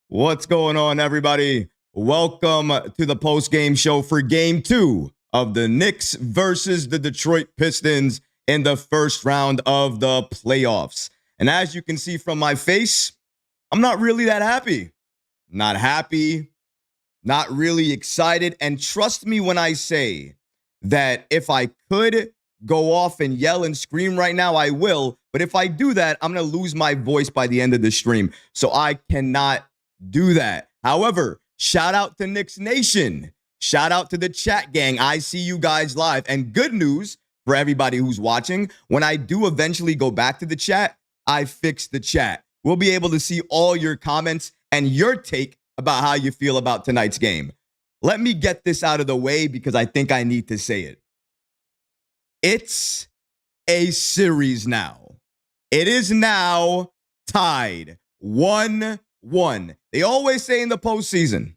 What's going on, everybody? Welcome to the post-game show for Game 2 of the Knicks versus the Detroit Pistons in the first round of the playoffs. And as you can see from my face, I'm not really that happy. Not happy, not really excited. And trust me when I say that if I could go off and yell and scream right now, I will. But if I do that, I'm going to lose my voice by the end of the stream. So I cannot do that. However, shout out to Knicks Nation. Shout out to the chat gang. I see you guys live. And good news for everybody who's watching, when I do eventually go back to the chat, I fixed the chat. We'll be able to see all your comments and your take about how you feel about tonight's game. Let me get this out of the way because I think I need to say it. It's a series now. It is now tied 1-1. They always say in the postseason,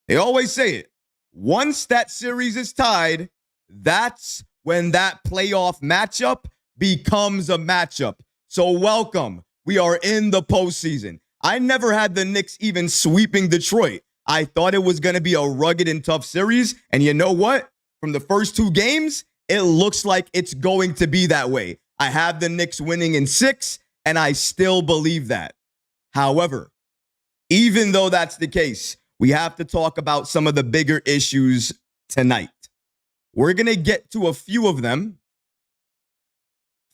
they always say it. Once that series is tied, that's when that playoff matchup becomes a matchup. So welcome. We are in the postseason. I never had the Knicks even sweeping Detroit. I thought it was going to be a rugged and tough series. And you know what? From the first two games, it looks like it's going to be that way. I have the Knicks winning in 6, and I still believe that. However, even though that's the case, we have to talk about some of the bigger issues tonight. We're going to get to a few of them.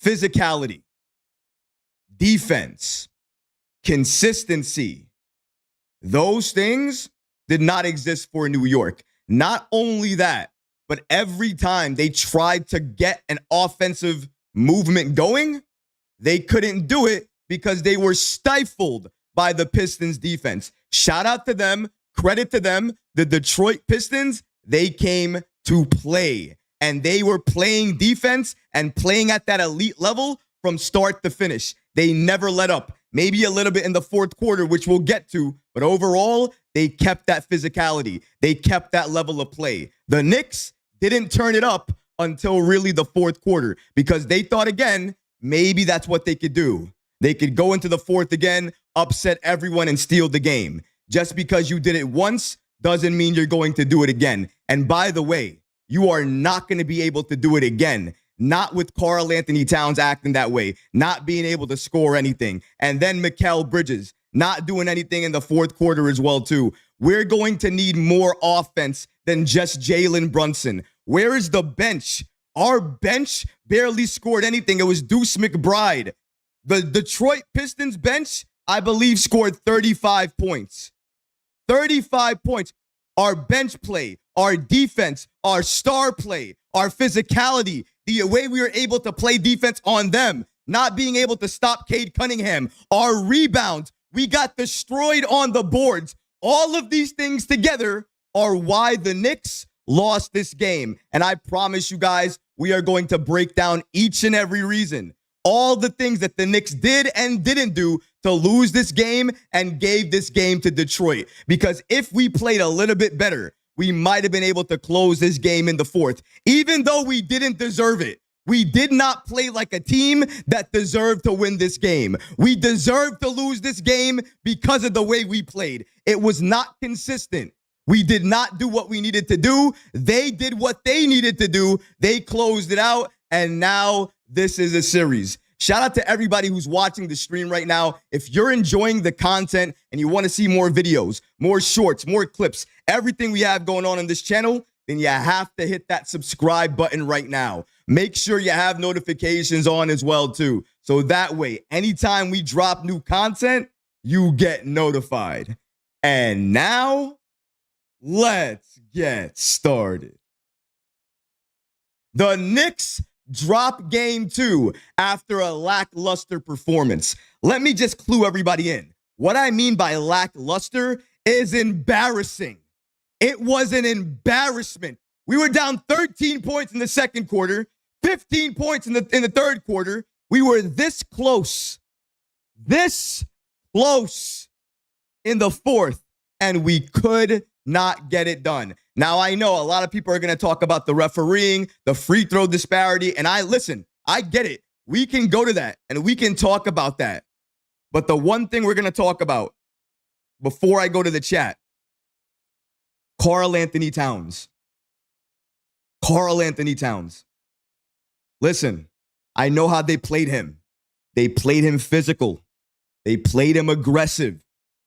Physicality, defense, consistency. Those things did not exist for New York. Not only that, but every time they tried to get an offensive movement going, they couldn't do it because they were stifled by the Pistons defense. Shout out to them. Credit to them. The Detroit Pistons, they came to play. And they were playing defense and playing at that elite level from start to finish. They never let up. Maybe a little bit in the fourth quarter, which we'll get to. But overall, they kept that physicality. They kept that level of play. The Knicks didn't turn it up until really the fourth quarter because they thought, again, maybe that's what they could do. They could go into the fourth again, upset everyone, and steal the game. Just because you did it once doesn't mean you're going to do it again. And by the way, you are not going to be able to do it again. Not with Karl-Anthony Towns acting that way, not being able to score anything. And then Mikal Bridges not doing anything in the fourth quarter as well, too. We're going to need more offense than just Jalen Brunson. Where is the bench? Our bench barely scored anything. It was Deuce McBride. The Detroit Pistons bench, I believe, scored 35 points. 35 points. Our bench play, our defense, our star play, our physicality, the way we were able to play defense on them, not being able to stop Cade Cunningham, our rebounds, we got destroyed on the boards. All of these things together are why the Knicks lost this game. And I promise you guys, we are going to break down each and every reason. All the things that the Knicks did and didn't do to lose this game and gave this game to Detroit. Because if we played a little bit better, we might have been able to close this game in the fourth. Even though we didn't deserve it. We did not play like a team that deserved to win this game. We deserved to lose this game because of the way we played. It was not consistent. We did not do what we needed to do. They did what they needed to do. They closed it out, and now this is a series. Shout out to everybody who's watching the stream right now. If you're enjoying the content and you want to see more videos, more shorts, more clips, everything we have going on this channel, then you have to hit that subscribe button right now. Make sure you have notifications on as well, too. So that way, anytime we drop new content, you get notified. And now, let's get started. The Knicks drop game 2 after a lackluster performance. Let me just clue everybody in. What I mean by lackluster is embarrassing. It was an embarrassment. We were down 13 points in the second quarter, 15 points in the third quarter. We were this close in the fourth, and we could not get it done. Now, I know a lot of people are going to talk about the refereeing, the free throw disparity, and I get it. We can go to that, and we can talk about that. But the one thing we're going to talk about before I go to the chat, Karl-Anthony Towns. Karl-Anthony Towns. Listen, I know how they played him. They played him physical. They played him aggressive.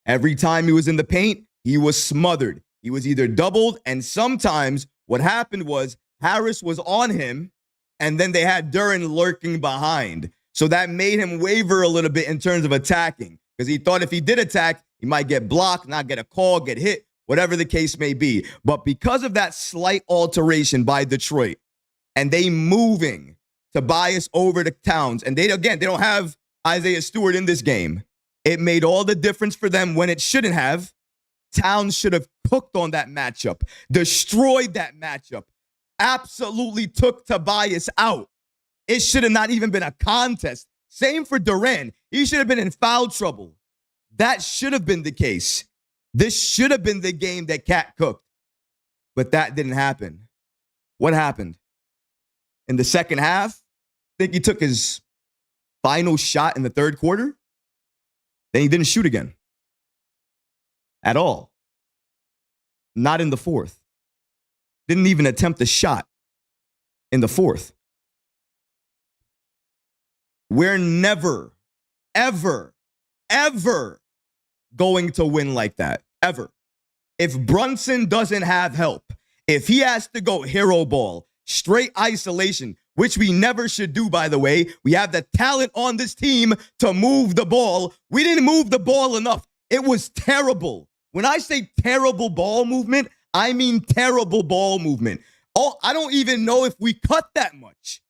Every time he was in the paint, he was smothered. He was either doubled, and sometimes what happened was Harris was on him, and then they had Duren lurking behind. So that made him waver a little bit in terms of attacking, because he thought if he did attack, he might get blocked, not get a call, get hit, whatever the case may be. But because of that slight alteration by Detroit, and they moving Tobias over to Towns, and they don't have Isaiah Stewart in this game, it made all the difference for them when it shouldn't have. Towns should have cooked on that matchup, destroyed that matchup, absolutely took Tobias out. It should have not even been a contest. Same for Duren. He should have been in foul trouble. That should have been the case. This should have been the game that Cat cooked. But that didn't happen. What happened? In the second half, I think he took his final shot in the third quarter. Then he didn't shoot again. At all. Not in the fourth. Didn't even attempt a shot in the fourth. We're never, ever, ever going to win like that. Ever. If Brunson doesn't have help, if he has to go hero ball, straight isolation, which we never should do, by the way. We have the talent on this team to move the ball. We didn't move the ball enough. It was terrible. When I say terrible ball movement, I mean terrible ball movement. Oh, I don't even know if we cut that much.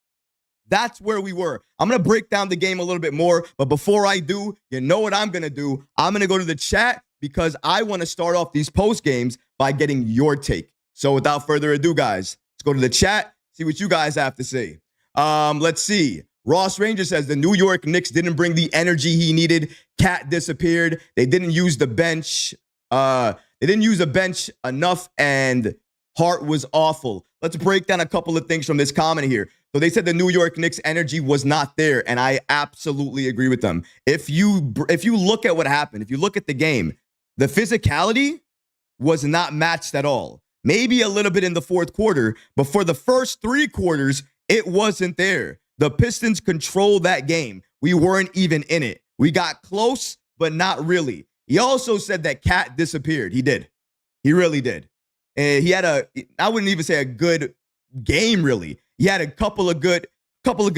That's where we were. I'm going to break down the game a little bit more, but before I do, you know what I'm going to do? I'm going to go to the chat because I want to start off these post games by getting your take. So without further ado, guys, let's go to the chat, see what you guys have to say. Let's see. Ross Ranger says the New York Knicks didn't bring the energy he needed. Cat disappeared. They didn't use the bench. They didn't use the bench enough, and Hart was awful. Let's break down a couple of things from this comment here. So they said the New York Knicks energy was not there, and I absolutely agree with them. If you look at what happened, if you look at the game, the physicality was not matched at all. Maybe a little bit in the fourth quarter, but for the first three quarters, it wasn't there. The Pistons controlled that game. We weren't even in it. We got close, but not really. He also said that Cat disappeared. He did. He really did. And he had I wouldn't even say a good game, really. He had a couple of good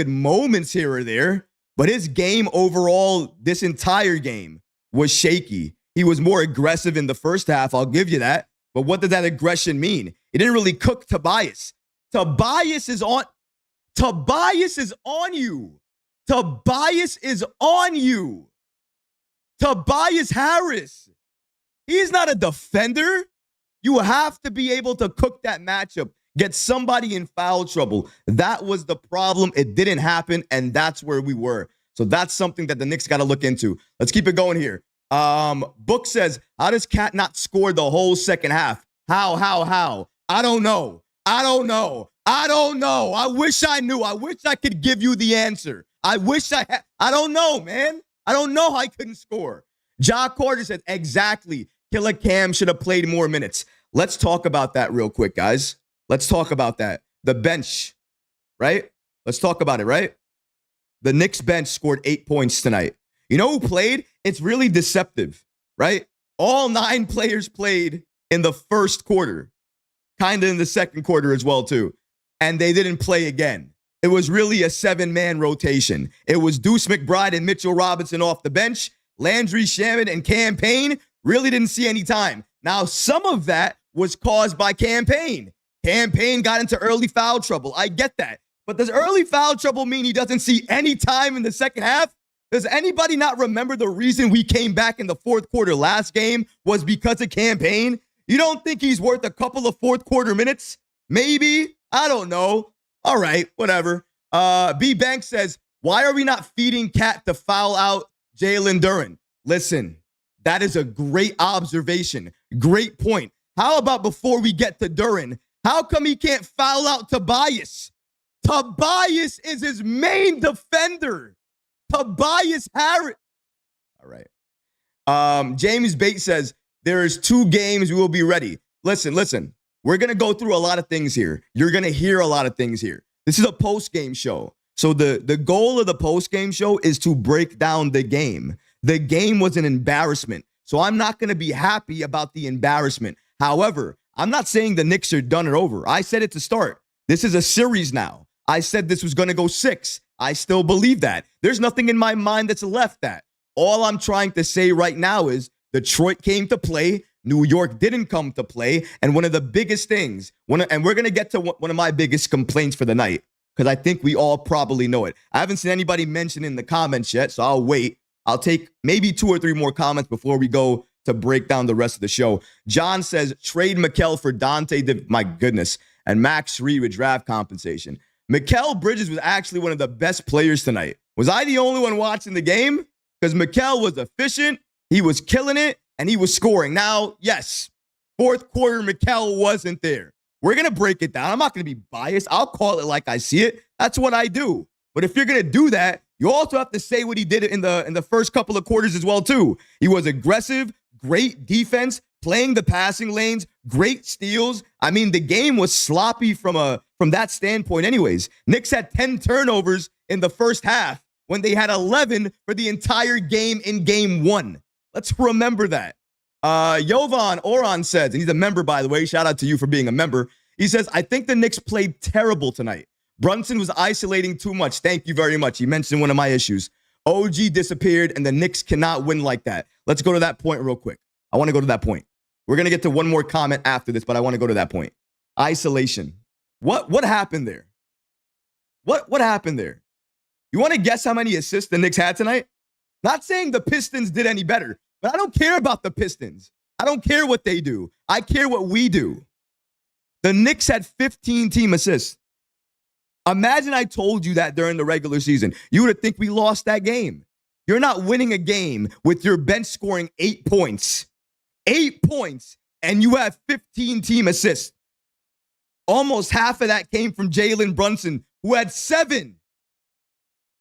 moments here or there, but his game overall, this entire game, was shaky. He was more aggressive in the first half, I'll give you that. But what did that aggression mean? It didn't really cook Tobias. Tobias is on you. Tobias is on you. Tobias Harris. He's not a defender. You have to be able to cook that matchup. Get somebody in foul trouble. That was the problem. It didn't happen, and that's where we were. So that's something that the Knicks got to look into. Let's keep it going here. Book says, how does Cat not score the whole second half? How? I don't know. I wish I knew. I wish I could give you the answer. I don't know, man. I don't know how I couldn't score. Ja Carter said, exactly. Killer Cam should have played more minutes. Let's talk about that real quick, guys. Let's talk about that. The bench, right? Let's talk about it, right? The Knicks bench scored 8 points tonight. You know who played? It's really deceptive, right? All 9 players played in the first quarter, kind of in the second quarter as well, too. And they didn't play again. It was really a 7-man rotation. It was Deuce McBride and Mitchell Robinson off the bench. Landry Shamet and Cam Payne really didn't see any time. Now, some of that was caused by Cam Payne. Cam Payne got into early foul trouble. I get that. But does early foul trouble mean he doesn't see any time in the second half? Does anybody not remember the reason we came back in the fourth quarter last game was because of Cam Payne? You don't think he's worth a couple of fourth quarter minutes? Maybe. I don't know. All right, whatever. B Bank says, why are we not feeding Cat to foul out Jalen Duren? Listen, that is a great observation. Great point. How about before we get to Duren, how come he can't foul out Tobias? Tobias is his main defender. Tobias Harris. All right. James Bates says, there's 2 games we will be ready. Listen. We're going to go through a lot of things here. You're going to hear a lot of things here. This is a post-game show. So the goal of the post-game show is to break down the game. The game was an embarrassment. So I'm not going to be happy about the embarrassment. However, I'm not saying the Knicks are done or over. I said it to start. This is a series now. I said this was going to go 6. I still believe that. There's nothing in my mind that's left that. All I'm trying to say right now is Detroit came to play. New York didn't come to play. And one of the biggest things, and we're going to get to one of my biggest complaints for the night, because I think we all probably know it. I haven't seen anybody mention in the comments yet, so I'll wait. I'll take maybe 2 or 3 more comments before we go to break down the rest of the show. John says, trade Mikal for Dante, my goodness, and Max Reed with draft compensation. Mikal Bridges was actually one of the best players tonight. Was I the only one watching the game? Because Mikal was efficient, he was killing it, and he was scoring. Now, yes, fourth quarter, Mikal wasn't there. We're going to break it down. I'm not going to be biased. I'll call it like I see it. That's what I do. But if you're going to do that, you also have to say what he did in the first couple of quarters as well, too. He was aggressive, great defense, playing the passing lanes, great steals. I mean, the game was sloppy from that standpoint anyways. Knicks had 10 turnovers in the first half when they had 11 for the entire game in game 1. Let's remember that. Jovan Oran says, and he's a member, by the way. Shout out to you for being a member. He says, I think the Knicks played terrible tonight. Brunson was isolating too much. Thank you very much. He mentioned one of my issues. OG disappeared, and the Knicks cannot win like that. Let's go to that point real quick. I want to go to that point. We're going to get to one more comment after this, but I want to go to that point. Isolation. What happened there? What happened there? You want to guess how many assists the Knicks had tonight? Not saying the Pistons did any better, but I don't care about the Pistons. I don't care what they do. I care what we do. The Knicks had 15 team assists. Imagine I told you that during the regular season. You would think we lost that game. You're not winning a game with your bench scoring 8 points. 8 points, and you have 15 team assists. Almost half of that came from Jalen Brunson, who had 7.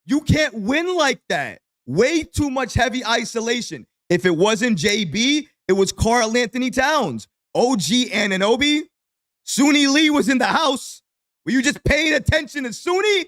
You can't win like that. Way too much heavy isolation. If it wasn't JB, it was Karl-Anthony Towns. OG Anunoby. Suni Lee was in the house. Were you just paying attention to Suni?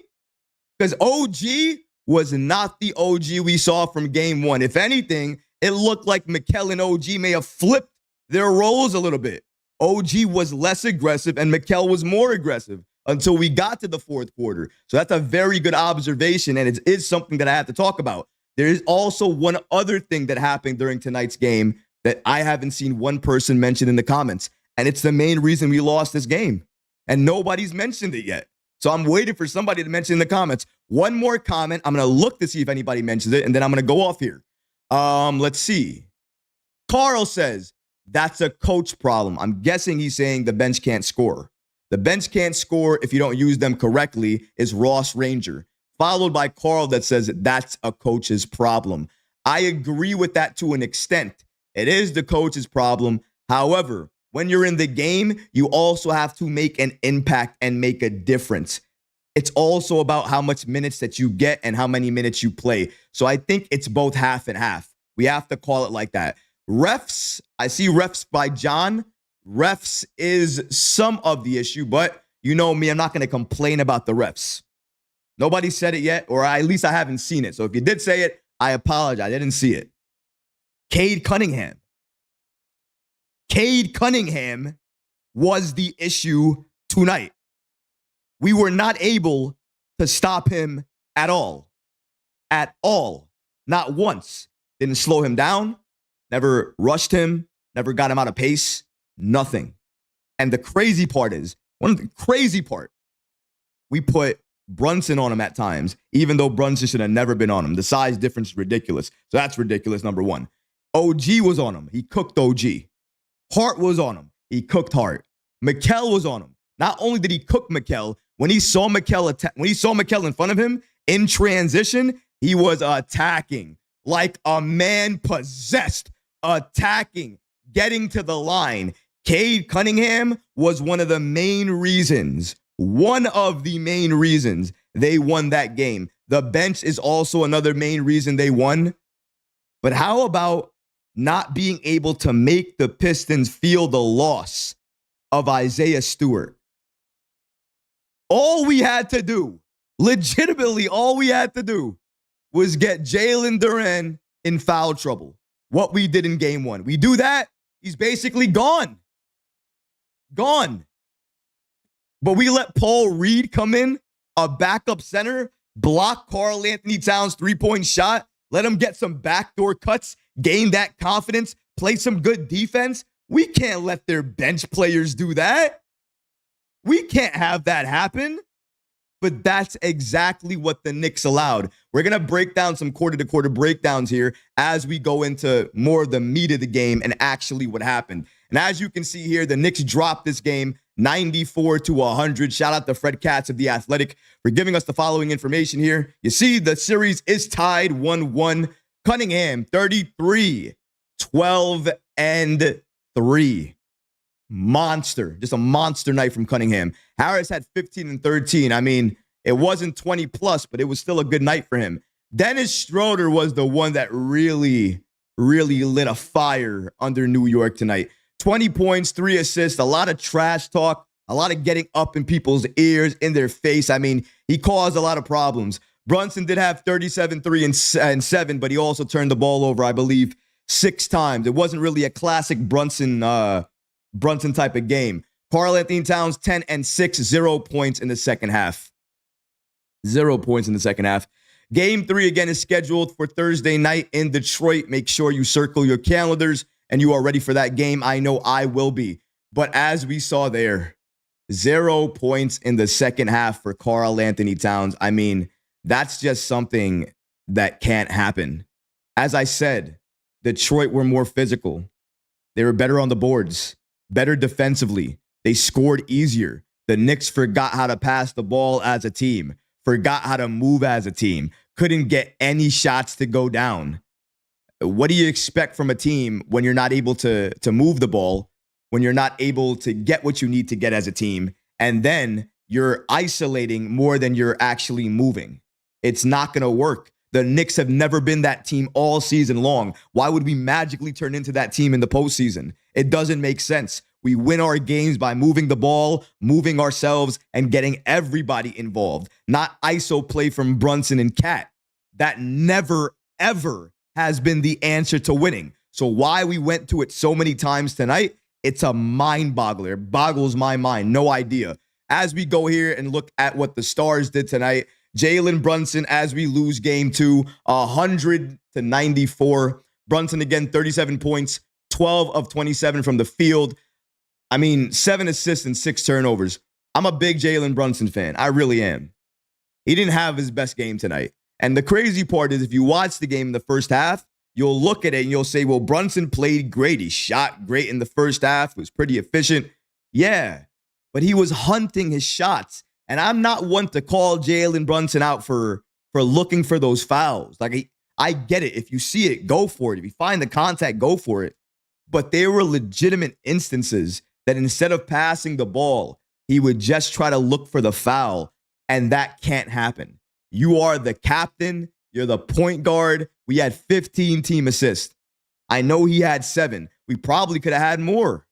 Because OG was not the OG we saw from game 1. If anything, it looked like Mikal and OG may have flipped their roles a little bit. OG was less aggressive and Mikal was more aggressive until we got to the fourth quarter. So that's a very good observation, and it is something that I have to talk about. There is also one other thing that happened during tonight's game that I haven't seen one person mention in the comments, and it's the main reason we lost this game. And nobody's mentioned it yet. So I'm waiting for somebody to mention in the comments. One more comment. I'm going to look to see if anybody mentions it, and then I'm going to go off here. Let's see. Carl says, that's a coach problem. I'm guessing he's saying the bench can't score. The bench can't score if you don't use them correctly is Ross Ranger, followed by Carl that says that's a coach's problem. I agree with that to an extent. It is the coach's problem. However, when you're in the game, you also have to make an impact and make a difference. It's also about how much minutes that you get and how many minutes you play. So I think it's both half and half. We have to call it like that. Refs, I see refs by John. Refs is some of the issue, but you know me, I'm not going to complain about the refs. Nobody said it yet, or at least I haven't seen it. So if you did say it, I apologize. I didn't see it. Cade Cunningham. Cade Cunningham was the issue tonight. We were not able to stop him at all. At all. Not once. Didn't slow him down. Never rushed him. Never got him out of pace. Nothing. And the crazy part is, we put Brunson on him at times, even though Brunson should have never been on him. The size difference is ridiculous. So that's ridiculous, number one. OG was on him. He cooked OG. Hart was on him. He cooked Hart. Mikal was on him. Not only did he cook Mikal, when he saw Mikal in front of him in transition, he was attacking like a man possessed, attacking, getting to the line. Cade Cunningham was one of the main reasons they won that game. The bench is also another main reason they won. But how about not being able to make the Pistons feel the loss of Isaiah Stewart? All we had to do, legitimately all we had to do, was get Jalen Duren in foul trouble. What we did in game one. We do that, he's basically gone. Gone. But we let Paul Reed come in, a backup center, block Karl-Anthony Towns' three-point shot, let him get some backdoor cuts, gain that confidence, play some good defense. We can't let their bench players do that. We can't have that happen. But that's exactly what the Knicks allowed. We're going to break down some quarter-to-quarter breakdowns here as we go into more of the meat of the game and actually what happened. And as you can see here, the Knicks dropped this game 94-100. Shout out to Fred Katz of The Athletic for giving us the following information here. You see the series is tied 1-1. Cunningham, 33, 12, and 3. Monster. Just a monster night from Cunningham. Harris had 15 and 13. I mean, it wasn't 20 plus, but it was still a good night for him. Dennis Schroeder was the one that really lit a fire under New York tonight. 20 points, 3 assists, a lot of trash talk, a lot of getting up in people's ears, in their face. I mean, he caused a lot of problems. Brunson did have 37, 3, and 7, but he also turned the ball over, I believe, 6 times. It wasn't really a classic Brunson type of game. Karl-Anthony Towns, 10 and 6, 0 points in the second half. 0 points in the second half. Game 3 again is scheduled for Thursday night in Detroit. Make sure you circle your calendars and you are ready for that game. I know I will be. But as we saw there, 0 points in the second half for Karl-Anthony Towns. I mean, that's just something that can't happen. As I said, Detroit were more physical. They were better on the boards, better defensively. They scored easier. The Knicks forgot how to pass the ball as a team, forgot how to move as a team, couldn't get any shots to go down. What do you expect from a team when you're not able to move the ball, when you're not able to get what you need to get as a team, and then you're isolating more than you're actually moving? It's not going to work. The Knicks have never been that team all season long. Why would we magically turn into that team in the postseason? It doesn't make sense. We win our games by moving the ball, moving ourselves, and getting everybody involved. Not ISO play from Brunson and Cat. That never, ever has been the answer to winning. So why we went to it so many times tonight, it's a mind boggler. It boggles my mind. No idea. As we go here and look at what the Stars did tonight, Jalen Brunson, as we lose game 2, 100-94. Brunson again, 37 points, 12 of 27 from the field. I mean, 7 assists and 6 turnovers. I'm a big Jalen Brunson fan. I really am. He didn't have his best game tonight. And the crazy part is if you watch the game in the first half, you'll look at it and you'll say, well, Brunson played great. He shot great in the first half. Was pretty efficient. Yeah, but he was hunting his shots. And I'm not one to call Jalen Brunson out for looking for those fouls. Like, I get it. If you see it, go for it. If you find the contact, go for it. But there were legitimate instances that instead of passing the ball, he would just try to look for the foul, and that can't happen. You are the captain. You're the point guard. We had 15 team assists. I know he had 7. We probably could have had more.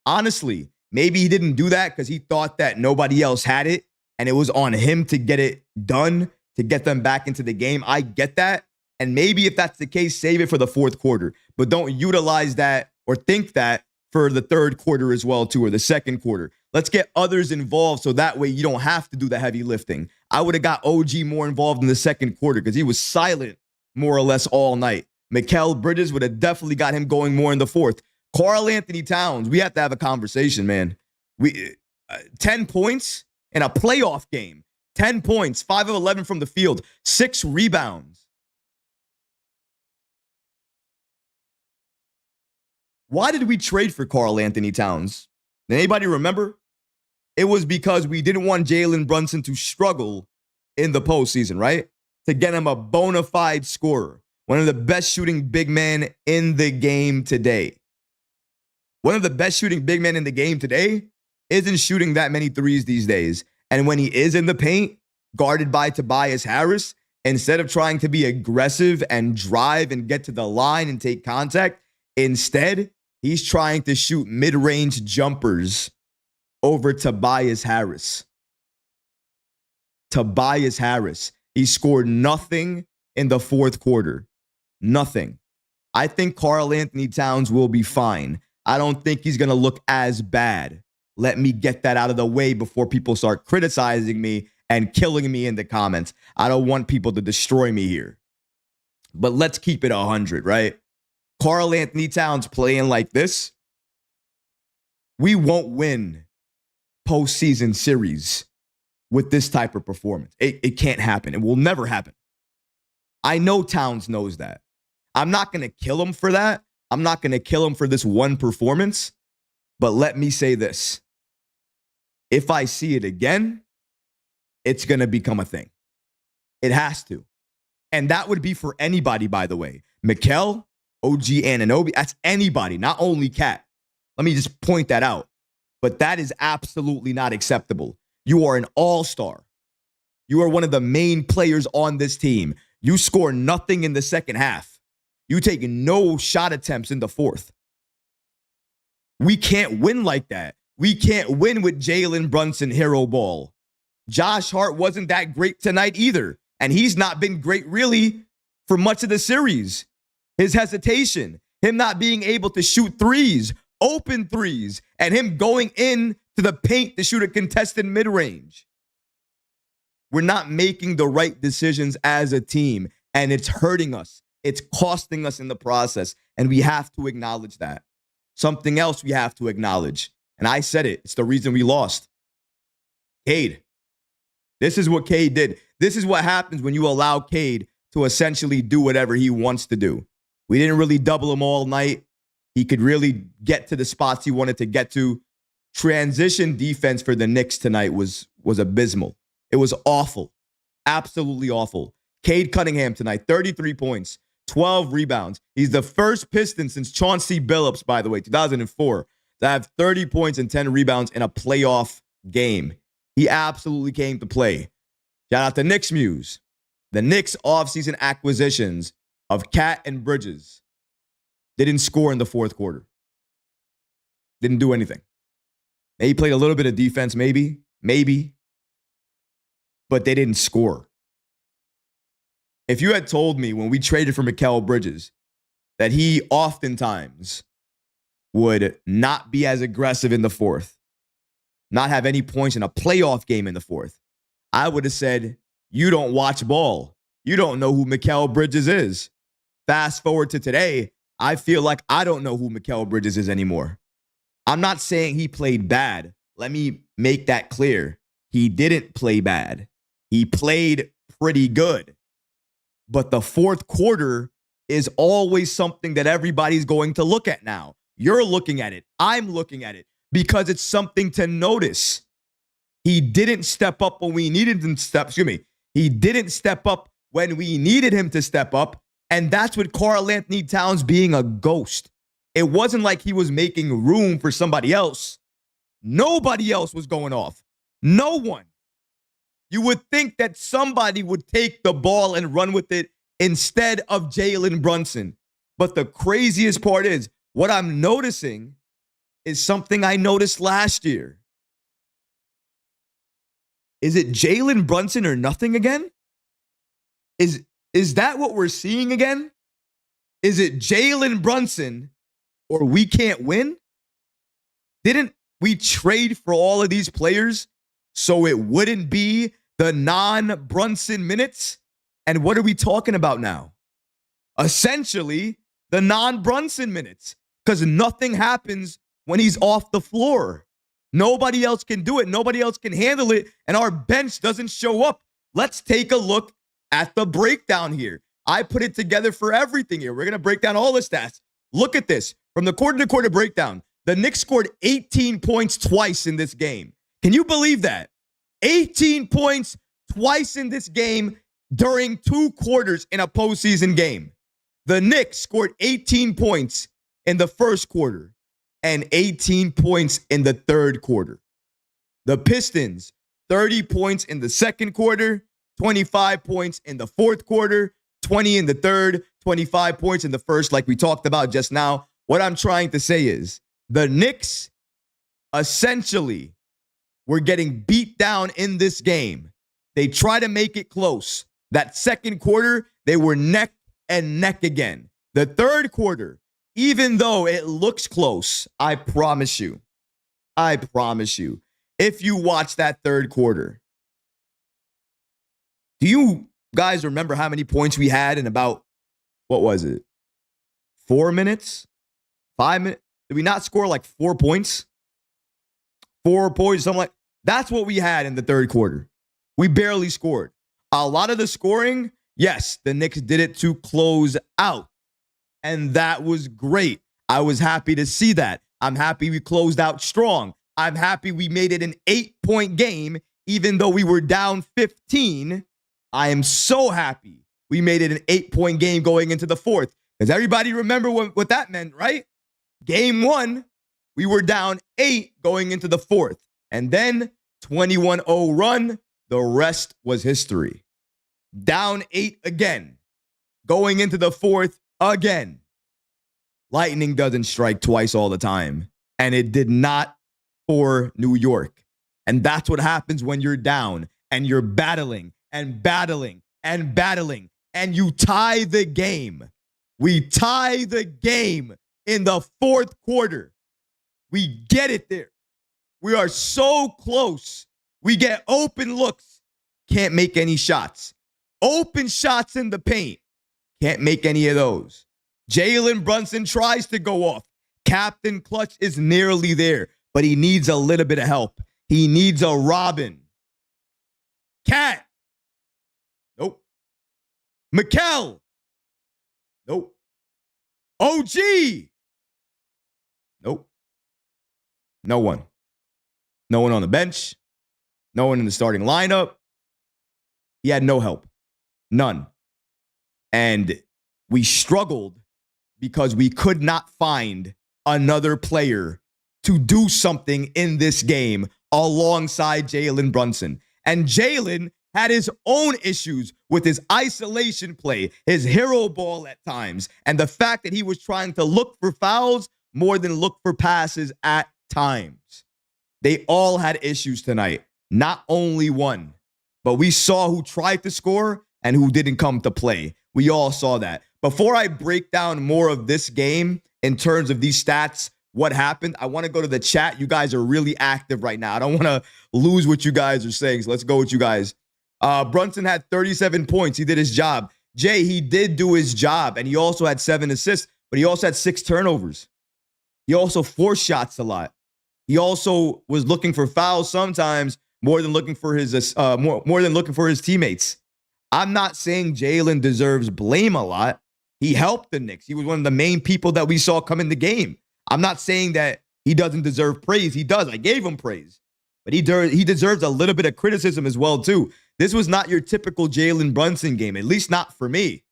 Honestly, maybe he didn't do that because he thought that nobody else had it, and it was on him to get it done, to get them back into the game. I get that. And maybe if that's the case, save it for the fourth quarter. But don't utilize that or think that for the third quarter as well, too, or the second quarter. Let's get others involved so that way you don't have to do the heavy lifting. I would have got OG more involved in the second quarter because he was silent more or less all night. Mikal Bridges would have definitely got him going more in the fourth. Karl-Anthony Towns, we have to have a conversation, man. 10 points in a playoff game. 10 points, 5 of 11 from the field, 6 rebounds. Why did we trade for Karl-Anthony Towns? Anybody remember? It was because we didn't want Jalen Brunson to struggle in the postseason, right? To get him a bona fide scorer. One of the best shooting big men in the game today. One of the best shooting big men in the game today isn't shooting that many threes these days. And when he is in the paint, guarded by Tobias Harris, Instead of trying to be aggressive and drive and get to the line and take contact, instead, he's trying to shoot mid-range jumpers over Tobias Harris. Tobias Harris. He scored nothing in the fourth quarter. Nothing. I think Karl-Anthony Towns will be fine. I don't think he's going to look as bad. Let me get that out of the way before people start criticizing me and killing me in the comments. I don't want people to destroy me here. But let's keep it 100, right? Karl-Anthony Towns playing like this, we won't win postseason series with this type of performance. It can't happen. It will never happen. I know Towns knows that. I'm not going to kill him for that. I'm not going to kill him for this one performance. But let me say this. If I see it again, it's going to become a thing. It has to. And that would be for anybody, by the way. Mikal, OG Anunoby, that's anybody, not only Cat. Let me just point that out. But that is absolutely not acceptable. You are an all-star. You are one of the main players on this team. You score nothing in the second half. You take no shot attempts in the fourth. We can't win like that. We can't win with Jalen Brunson hero ball. Josh Hart wasn't that great tonight either. And he's not been great really for much of the series. His hesitation, him not being able to shoot threes, open threes, and him going in to the paint to shoot a contested mid-range. We're not making the right decisions as a team, and it's hurting us. It's costing us in the process, and we have to acknowledge that. Something else we have to acknowledge, and I said it, it's the reason we lost. Cade. This is what Cade did. This is what happens when you allow Cade to essentially do whatever he wants to do. We didn't really double him all night. He could really get to the spots he wanted to get to. Transition defense for the Knicks tonight was abysmal. It was awful. Absolutely awful. Cade Cunningham tonight, 33 points, 12 rebounds. He's the first Piston since Chauncey Billups, by the way, 2004, to have 30 points and 10 rebounds in a playoff game. He absolutely came to play. Shout out to Knicks Muse. The Knicks offseason acquisitions of Cat and Bridges didn't score in the fourth quarter. Didn't do anything. Maybe played a little bit of defense, maybe. But they didn't score. If you had told me when we traded for Mikal Bridges that he oftentimes would not be as aggressive in the fourth, not have any points in a playoff game in the fourth, I would have said, you don't watch ball. You don't know who Mikal Bridges is. Fast forward to today, I feel like I don't know who Mikal Bridges is anymore. I'm not saying he played bad. Let me make that clear. He didn't play bad. He played pretty good. But the fourth quarter is always something that everybody's going to look at now. You're looking at it. I'm looking at it because it's something to notice. He didn't step up when we needed him to step. He didn't step up when we needed him to step up. And that's with Karl-Anthony Towns being a ghost. It wasn't like he was making room for somebody else. Nobody else was going off. No one. You would think that somebody would take the ball and run with it instead of Jalen Brunson. But the craziest part is, what I'm noticing is something I noticed last year. Is it Jalen Brunson or nothing again? Is that what we're seeing again? Is it Jalen Brunson or we can't win? Didn't we trade for all of these players so it wouldn't be the non-Brunson minutes? And what are we talking about now? Essentially, the non-Brunson minutes, because nothing happens when he's off the floor. Nobody else can do it. Nobody else can handle it. And our bench doesn't show up. Let's take a look at the breakdown here. I put it together for everything here. We're going to break down all the stats. Look at this. From the quarter-to-quarter breakdown, the Knicks scored 18 points twice in this game. Can you believe that? 18 points twice in this game during 2 quarters in a postseason game. The Knicks scored 18 points in the first quarter and 18 points in the third quarter. The Pistons, 30 points in the second quarter, 25 points in the fourth quarter, 20 in the third, 25 points in the first, like we talked about just now. What I'm trying to say is the Knicks essentially were getting beat down in this game. They try to make it close. That second quarter, they were neck and neck again. The third quarter, even though it looks close, I promise you, if you watch that third quarter, do you guys remember how many points we had in about, what was it, 4 minutes? 5 minutes? Did we not score like 4 points? 4 points, something like that's what we had in the third quarter. We barely scored. A lot of the scoring, yes, the Knicks did it to close out. And that was great. I was happy to see that. I'm happy we closed out strong. I'm happy we made it an 8-point game, even though we were down 15. I am so happy we made it an 8-point game going into the fourth. Because everybody remember what that meant, right? Game 1, we were down 8 going into the fourth. And then 21-0 run, the rest was history. Down 8 again. Going into the fourth again. Lightning doesn't strike twice all the time. And it did not for New York. And that's what happens when you're down and you're battling and battling and battling and you tie the game. We tie the game in the fourth quarter. We get it there. We are so close. We get open looks. Can't make any shots. Open shots in the paint. Can't make any of those. Jalen Brunson tries to go off. Captain Clutch is nearly there, but he needs a little bit of help. He needs a Robin. Cat. Nope. Mikal. Nope. OG. Nope. No one. No one on the bench. No one in the starting lineup. He had no help. None. And we struggled because we could not find another player to do something in this game alongside Jalen Brunson. And Jalen had his own issues with his isolation play, his hero ball at times, and the fact that he was trying to look for fouls more than look for passes at times. They all had issues tonight, not only one. But we saw who tried to score and who didn't come to play. We all saw that. Before I break down more of this game in terms of these stats, what happened, I want to go to the chat. You guys are really active right now. I don't want to lose what you guys are saying, so let's go with you guys. Brunson had 37 points. He did his job. Jay, he did do his job, and he also had 7 assists, but he also had 6 turnovers. He also forced shots a lot. He also was looking for fouls sometimes more than looking for his more than looking for his teammates. I'm not saying Jalen deserves blame a lot. He helped the Knicks. He was one of the main people that we saw come in the game. I'm not saying that he doesn't deserve praise. He does. I gave him praise. But he deserves a little bit of criticism as well, too. This was not your typical Jalen Brunson game, at least not for me.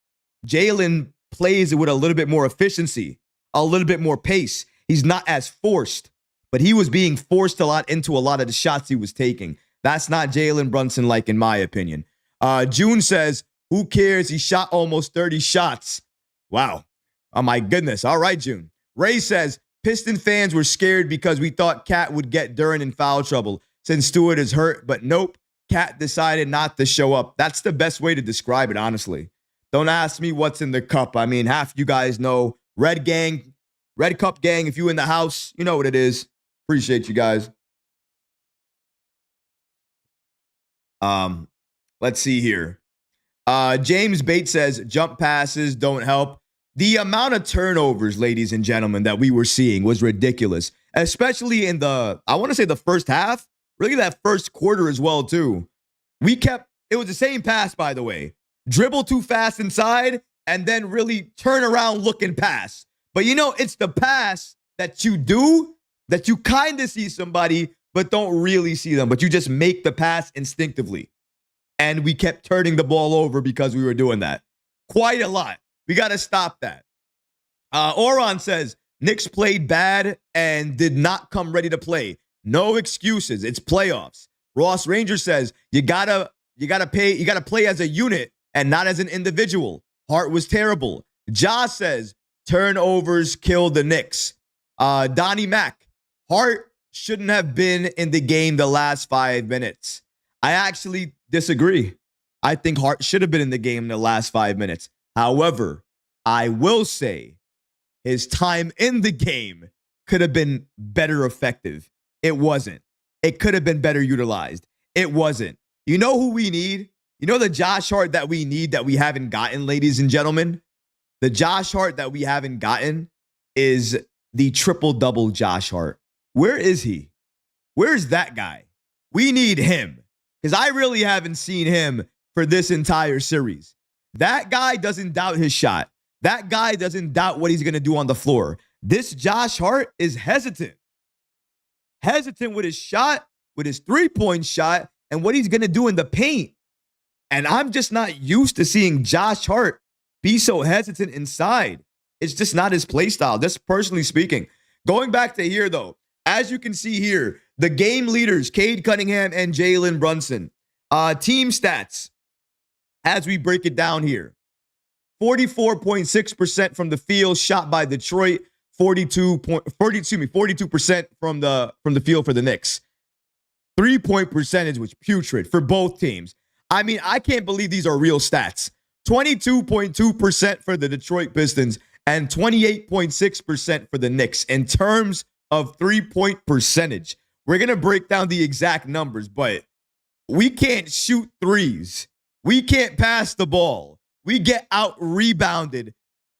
Jalen plays with a little bit more efficiency, a little bit more pace. He's not as forced, but he was being forced a lot into a lot of the shots he was taking. That's not Jalen Brunson like, in my opinion. June says, who cares? He shot almost 30 shots. Wow. Oh, my goodness. All right, June. Ray says, Piston fans were scared because we thought Cat would get Duren in foul trouble since Stewart is hurt, but nope. Cat decided not to show up. That's the best way to describe it, honestly. Don't ask me what's in the cup. I mean, half you guys know. Red Gang, Red Cup Gang, if you in the house, you know what it is. Appreciate you guys. Let's see here. James Bates says, jump passes don't help. The amount of turnovers, ladies and gentlemen, that we were seeing was ridiculous, especially in the, I want to say the first half, really that first quarter as well, too. It was the same pass, by the way. Dribble too fast inside and then really turn around looking pass. But you know, it's the pass that you do that you kind of see somebody, but don't really see them. But you just make the pass instinctively. And we kept turning the ball over because we were doing that. Quite a lot. We got to stop that. Oron says, Knicks played bad and did not come ready to play. No excuses. It's playoffs. Ross Ranger says, you got to You got to play as a unit and not as an individual. Hart was terrible. Ja says turnovers kill the Knicks. Donnie Mack, Hart shouldn't have been in the game the last 5 minutes. I actually disagree. I think Hart should have been in the game in the last 5 minutes. However, I will say his time in the game could have been better effective. It wasn't. It could have been better utilized. It wasn't. You know who we need? You know the Josh Hart that we need that we haven't gotten, ladies and gentlemen? The Josh Hart that we haven't gotten is the triple-double Josh Hart. Where is he? Where's that guy? We need him because I really haven't seen him for this entire series. That guy doesn't doubt his shot. That guy doesn't doubt what he's going to do on the floor. This Josh Hart is hesitant. Hesitant with his shot, with his three-point shot, and what he's going to do in the paint. And I'm just not used to seeing Josh Hart be so hesitant inside. It's just not his play style, just personally speaking. Going back to here, though, as you can see here, the game leaders, Cade Cunningham and Jalen Brunson. Team stats, as we break it down here. 44.6% from the field shot by Detroit, 42% from the field for the Knicks. 3-point percentage was putrid for both teams. I mean, I can't believe these are real stats. 22.2% for the Detroit Pistons and 28.6% for the Knicks in terms of 3-point percentage. We're going to break down the exact numbers, but we can't shoot threes. We can't pass the ball. We get out rebounded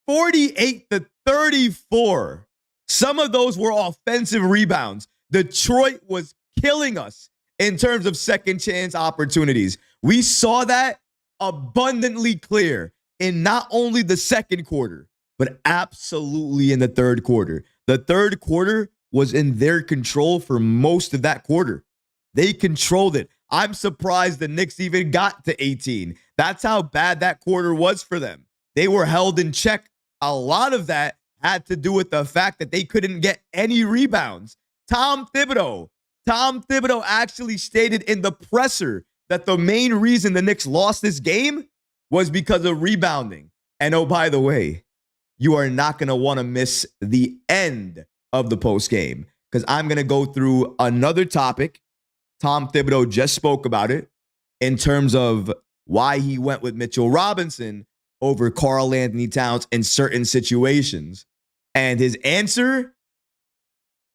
48-34. Some of those were offensive rebounds. Detroit was killing us in terms of second chance opportunities. We saw that abundantly clear in not only the second quarter, but absolutely in the third quarter. The third quarter was in their control for most of that quarter. They controlled it. I'm surprised the Knicks even got to 18. That's how bad that quarter was for them. They were held in check. A lot of that had to do with the fact that they couldn't get any rebounds. Tom Thibodeau actually stated in the presser that the main reason the Knicks lost this game was because of rebounding. And oh, by the way, you are not going to want to miss the end of the post game because I'm going to go through another topic. Tom Thibodeau just spoke about it in terms of why he went with Mitchell Robinson over Karl-Anthony Towns in certain situations. And his answer,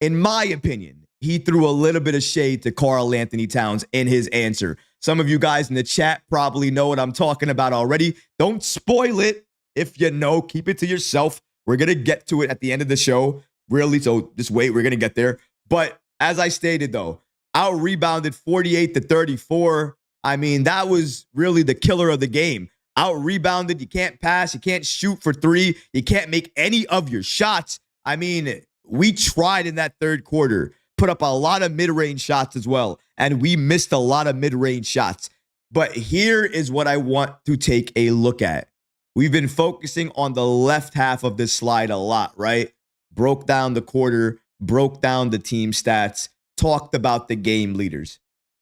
in my opinion, he threw a little bit of shade to Karl-Anthony Towns in his answer. Some of you guys in the chat probably know what I'm talking about already. Don't spoil it. If you know, keep it to yourself. We're going to get to it at the end of the show. Really, so just wait. We're going to get there. But as I stated, though, out-rebounded 48-34. I mean, that was really the killer of the game. Out-rebounded. You can't pass. You can't shoot for three. You can't make any of your shots. I mean, we tried in that third quarter. Put up a lot of mid-range shots as well. And we missed a lot of mid-range shots. But here is what I want to take a look at. We've been focusing on the left half of this slide a lot, right? Broke down the quarter, broke down the team stats, talked about the game leaders.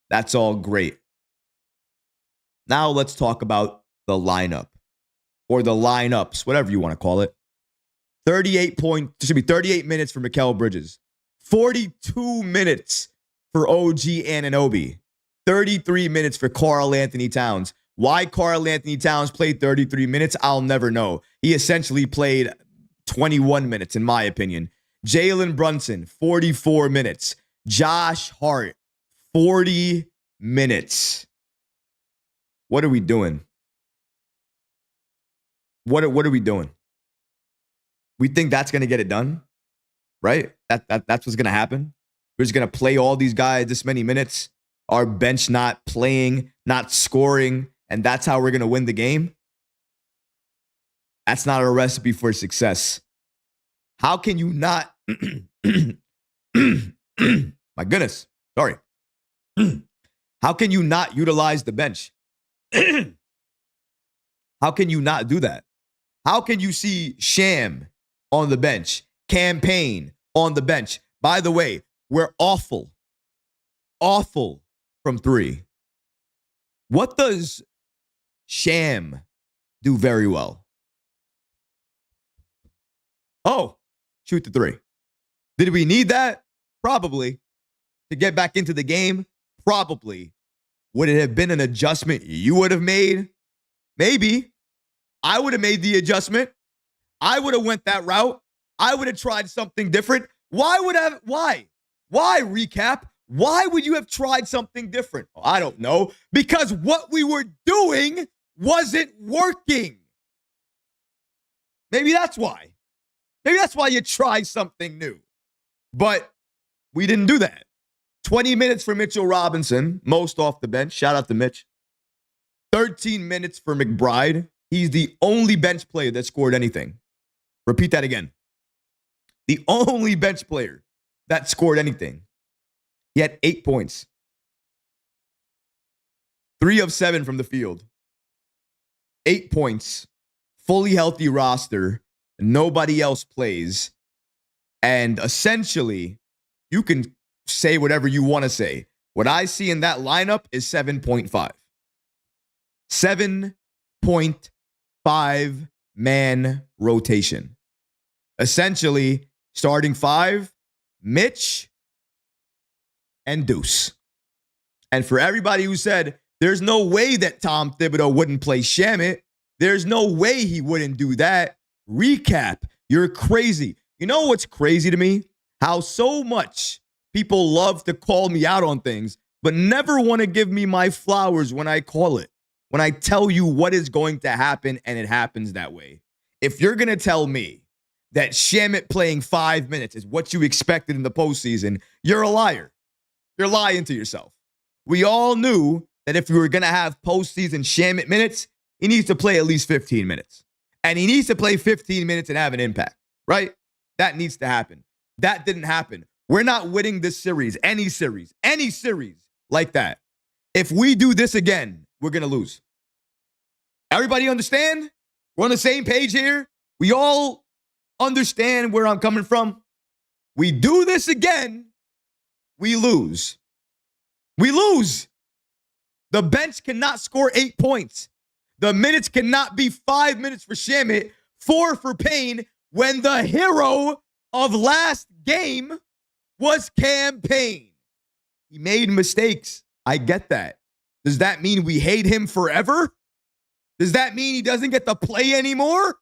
That's all great. Now let's talk about the lineup or the lineups, whatever you want to call it. 38 minutes for Mikal Bridges. 42 minutes for OG Anunoby. 33 minutes for Karl-Anthony Towns. Why Karl-Anthony Towns played 33 minutes, I'll never know. He essentially played 21 minutes, in my opinion. Jalen Brunson, 44 minutes. Josh Hart, 40 minutes. What are we doing? What are we doing? We think that's going to get it done, right? That's what's going to happen. We're just going to play all these guys this many minutes. Our bench not playing, not scoring, and that's how we're going to win the game. That's not a recipe for success. How can you not... My goodness. Sorry. How can you not utilize the bench? How can you not do that? How can you see Sham on the bench, Campaign on the bench? By the way, we're awful from three. What does Sham do very well? Oh, shoot the three. Did we need that? Probably. To get back into the game? Probably. Would it have been an adjustment you would have made? Maybe. I would have made the adjustment. I would have went that route. I would have tried something different. Why? Why recap? Why would you have tried something different? Oh, I don't know. Because what we were doing wasn't working. Maybe that's why. Maybe that's why you try something new. But we didn't do that. 20 minutes for Mitchell Robinson, most off the bench. Shout out to Mitch. 13 minutes for McBride. He's the only bench player that scored anything. Repeat that again. The only bench player that scored anything. He had 8 points. 3 of 7 from the field. 8 points. Fully healthy roster. Nobody else plays. And essentially, you can say whatever you want to say. What I see in that lineup is 7.5. 7.5 man rotation. Essentially, starting 5, Mitch and Deuce. And for everybody who said, there's no way that Tom Thibodeau wouldn't play Shamet, there's no way he wouldn't do that. Recap, you're crazy. You know what's crazy to me? How so much people love to call me out on things, but never want to give me my flowers when I call it. When I tell you what is going to happen and it happens that way. If you're going to tell me that Shamet playing 5 minutes is what you expected in the postseason, you're a liar. You're lying to yourself. We all knew that if we were going to have postseason Shamet minutes, he needs to play at least 15 minutes. And he needs to play 15 minutes and have an impact, right? That needs to happen. That didn't happen. We're not winning this series, any series like that. If we do this again, we're going to lose. Everybody understand? We're on the same page here. We all understand where I'm coming from. We do this again, we lose. We lose. The bench cannot score 8 points. The minutes cannot be 5 minutes for Shamet, 4 for Payne, when the hero of last game was Cam Payne. He made mistakes. I get that. Does that mean we hate him forever? Does that mean he doesn't get to play anymore?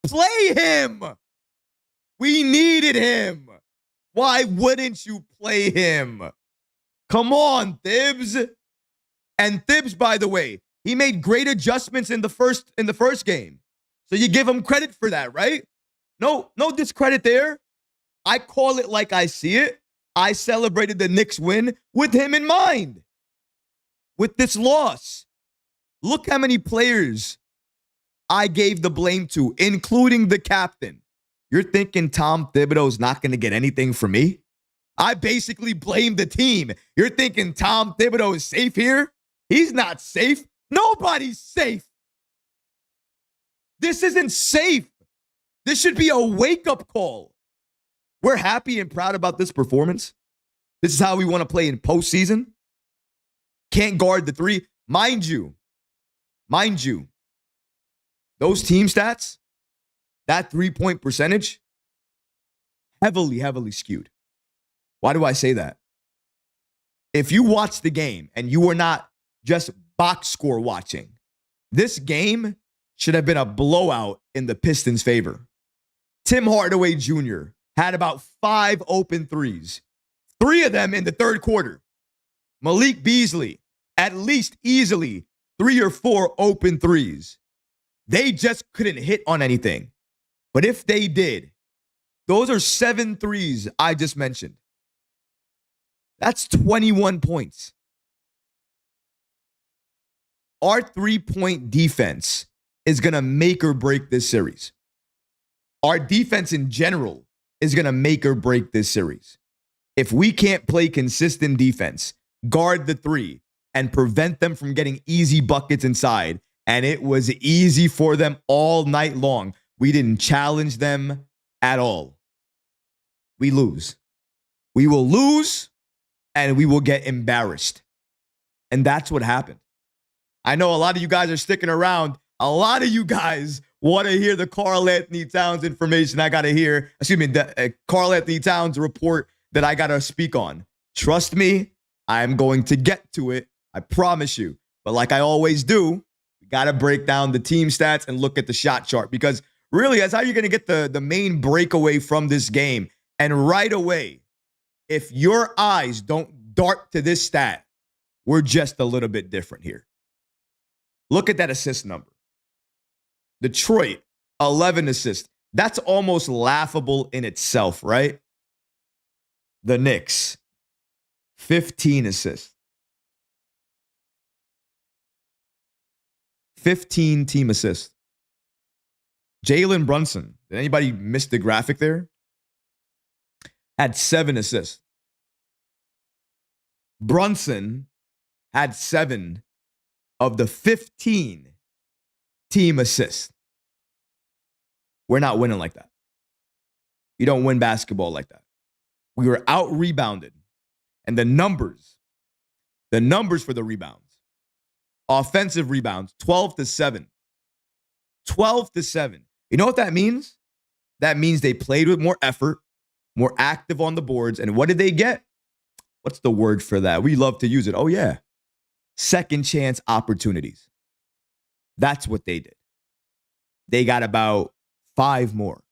Play him. We needed him. Why wouldn't you play him? Come on, Thibs. And Thibs, by the way, he made great adjustments in the first game. So you give him credit for that, right? No discredit there. I call it like I see it. I celebrated the Knicks win with him in mind. With this loss. Look how many players I gave the blame to, including the captain. You're thinking Tom Thibodeau's not going to get anything from me? I basically blamed the team. You're thinking Tom Thibodeau is safe here? He's not safe. Nobody's safe. This isn't safe. This should be a wake-up call. We're happy and proud about this performance. This is how we want to play in postseason. Can't guard the three. Mind you, those team stats, that 3-point percentage, heavily skewed. Why do I say that? If you watch the game and you were not just box score watching, this game should have been a blowout in the Pistons' favor. Tim Hardaway Jr. had about 5 open threes, 3 of them in the third quarter. Malik Beasley, at least easily 3 or 4 open threes. They just couldn't hit on anything. But if they did, those are 7 threes I just mentioned. That's 21 points. Our 3-point defense is going to make or break this series. Our defense in general is going to make or break this series. If we can't play consistent defense, guard the 3, and prevent them from getting easy buckets inside, and it was easy for them all night long. We didn't challenge them at all. We lose. We will lose, and we will get embarrassed. And that's what happened. I know a lot of you guys are sticking around. A lot of you guys want to hear the Karl-Anthony Towns information I got to hear. The Karl-Anthony Towns report that I got to speak on. Trust me, I'm going to get to it. I promise you. But like I always do, we got to break down the team stats and look at the shot chart, because really that's how you're going to get the main breakaway from this game. And right away, if your eyes don't dart to this stat, we're just a little bit different here. Look at that assist number. Detroit, 11 assists. That's almost laughable in itself, right? The Knicks, 15 assists. 15 team assists. Jalen Brunson, did anybody miss the graphic there? Had 7 assists. Brunson had 7 of the 15 team assists. We're not winning like that. You don't win basketball like that. We were out-rebounded. And the numbers for the rebounds. Offensive rebounds, 12-7. 12-7. You know what that means? That means they played with more effort, more active on the boards. And what did they get? What's the word for that? We love to use it. Oh, yeah. Second chance opportunities. That's what they did. They got about 5 more.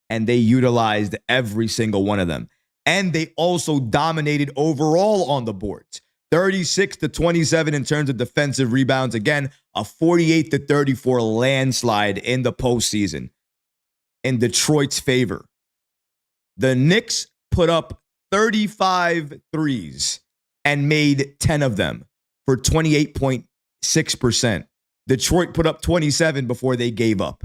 And they utilized every single one of them. And they also dominated overall on the boards. 36-27 in terms of defensive rebounds. Again, a 48-34 landslide in the postseason in Detroit's favor. The Knicks put up 35 threes and made 10 of them for 28.6%. Detroit put up 27 before they gave up.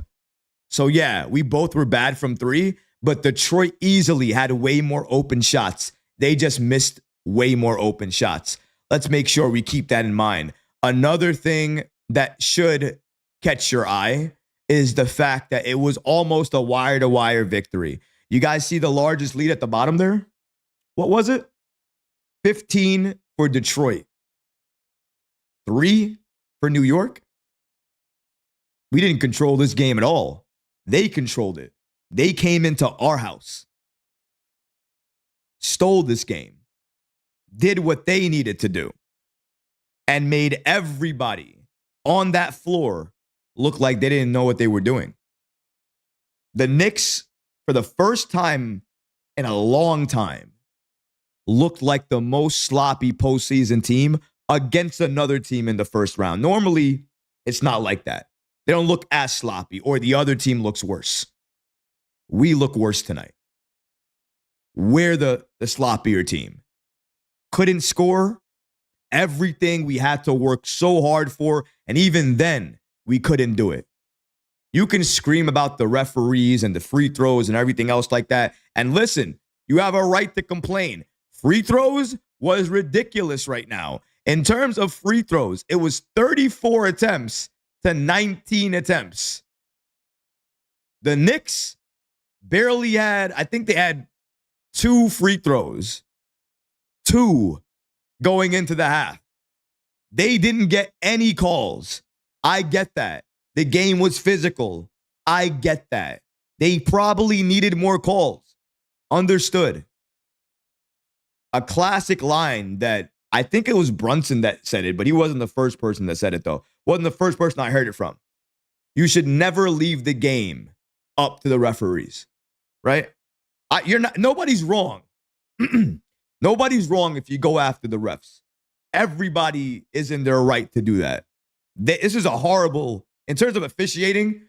So yeah, we both were bad from 3, but Detroit easily had way more open shots. They just missed way more open shots. Let's make sure we keep that in mind. Another thing that should catch your eye is the fact that it was almost a wire-to-wire victory. You guys see the largest lead at the bottom there? What was it? 15 for Detroit. 3 for New York. We didn't control this game at all. They controlled it. They came into our house, stole this game, did what they needed to do, and made everybody on that floor look like they didn't know what they were doing. The Knicks, for the first time in a long time, looked like the most sloppy postseason team against another team in the first round. Normally, it's not like that. They don't look as sloppy, or the other team looks worse. We look worse tonight. We're the sloppier team. Couldn't score everything we had to work so hard for, and even then, we couldn't do it. You can scream about the referees and the free throws and everything else like that. And listen, you have a right to complain. Free throws was ridiculous right now. In terms of free throws, it was 34 attempts to 19 attempts. The Knicks barely had, I think they had 2 free throws. 2 going into the half. They didn't get any calls. I get that. The game was physical. I get that. They probably needed more calls. Understood. A classic line that I think it was Brunson that said it, but he wasn't the first person that said it, though. Wasn't the first person I heard it from. You should never leave the game up to the referees, right? Nobody's wrong. Nobody's wrong if you go after the refs. Everybody is in their right to do that. This is a horrible, in terms of officiating,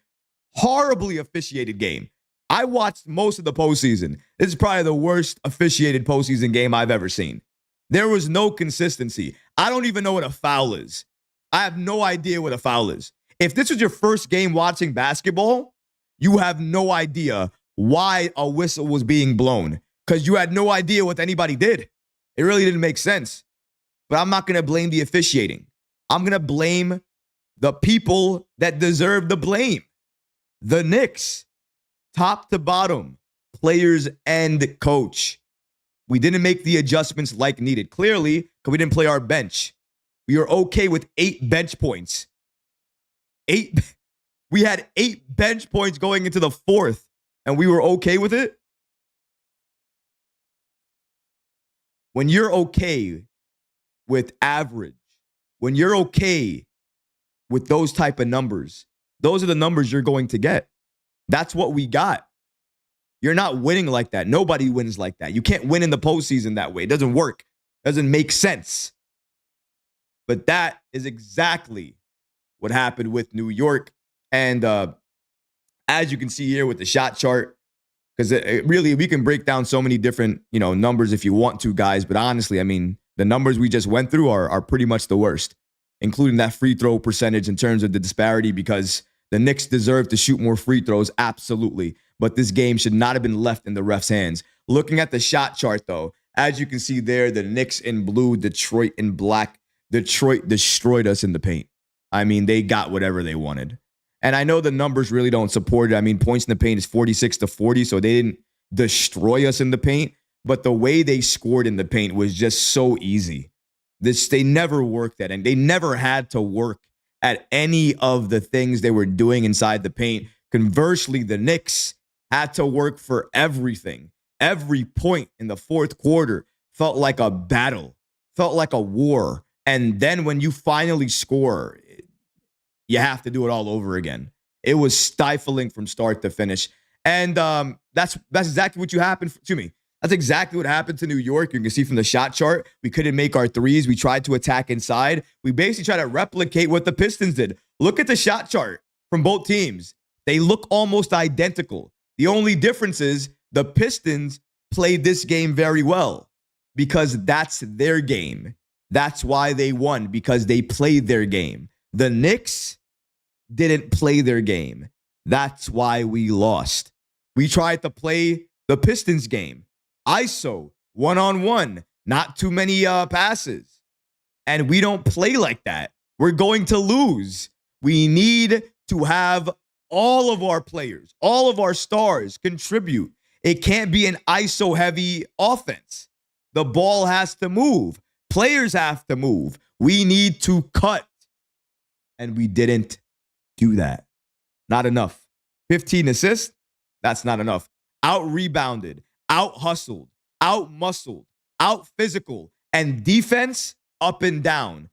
horribly officiated game. I watched most of the postseason. This is probably the worst officiated postseason game I've ever seen. There was no consistency. I don't even know what a foul is. I have no idea what a foul is. If this was your first game watching basketball, you have no idea why a whistle was being blown, because you had no idea what anybody did. It really didn't make sense. But I'm not going to blame the officiating. I'm going to blame the people that deserve the blame. The Knicks, top to bottom, players and coach. We didn't make the adjustments like needed. Clearly, because we didn't play our bench. We were okay with 8 bench points. We had 8 bench points going into the fourth, and we were okay with it. When you're okay with average, when you're okay with those type of numbers, those are the numbers you're going to get. That's what we got. You're not winning like that. Nobody wins like that. You can't win in the postseason that way. It doesn't work. It doesn't make sense. But that is exactly what happened with New York. And as you can see here with the shot chart, because it really, we can break down so many different, numbers if you want to, guys. But honestly, I mean, the numbers we just went through are pretty much the worst, including that free throw percentage in terms of the disparity, because the Knicks deserve to shoot more free throws, absolutely. But this game should not have been left in the ref's hands. Looking at the shot chart, though, as you can see there, the Knicks in blue, Detroit in black. Detroit destroyed us in the paint. I mean, they got whatever they wanted. And I know the numbers really don't support it. I mean, points in the paint is 46-40, so they didn't destroy us in the paint. But the way they scored in the paint was just so easy. They never worked at, and they never had to work at any of the things they were doing inside the paint. Conversely, the Knicks had to work for everything. Every point in the fourth quarter felt like a battle, felt like a war. And then when you finally score, you have to do it all over again. It was stifling from start to finish. And that's exactly what happened to me. That's exactly what happened to New York. You can see from the shot chart, we couldn't make our threes. We tried to attack inside. We basically tried to replicate what the Pistons did. Look at the shot chart from both teams. They look almost identical. The only difference is the Pistons played this game very well because that's their game. That's why they won, because they played their game. The Knicks didn't play their game. That's why we lost. We tried to play the Pistons game. ISO, one-on-one, not too many passes. And we don't play like that. We're going to lose. We need to have all of our players, all of our stars contribute. It can't be an ISO-heavy offense. The ball has to move. Players have to move. We need to cut. And we didn't do that. Not enough. 15 assists, that's not enough. Out-rebounded, out-hustled, out-muscled, out-physical, and defense up and down.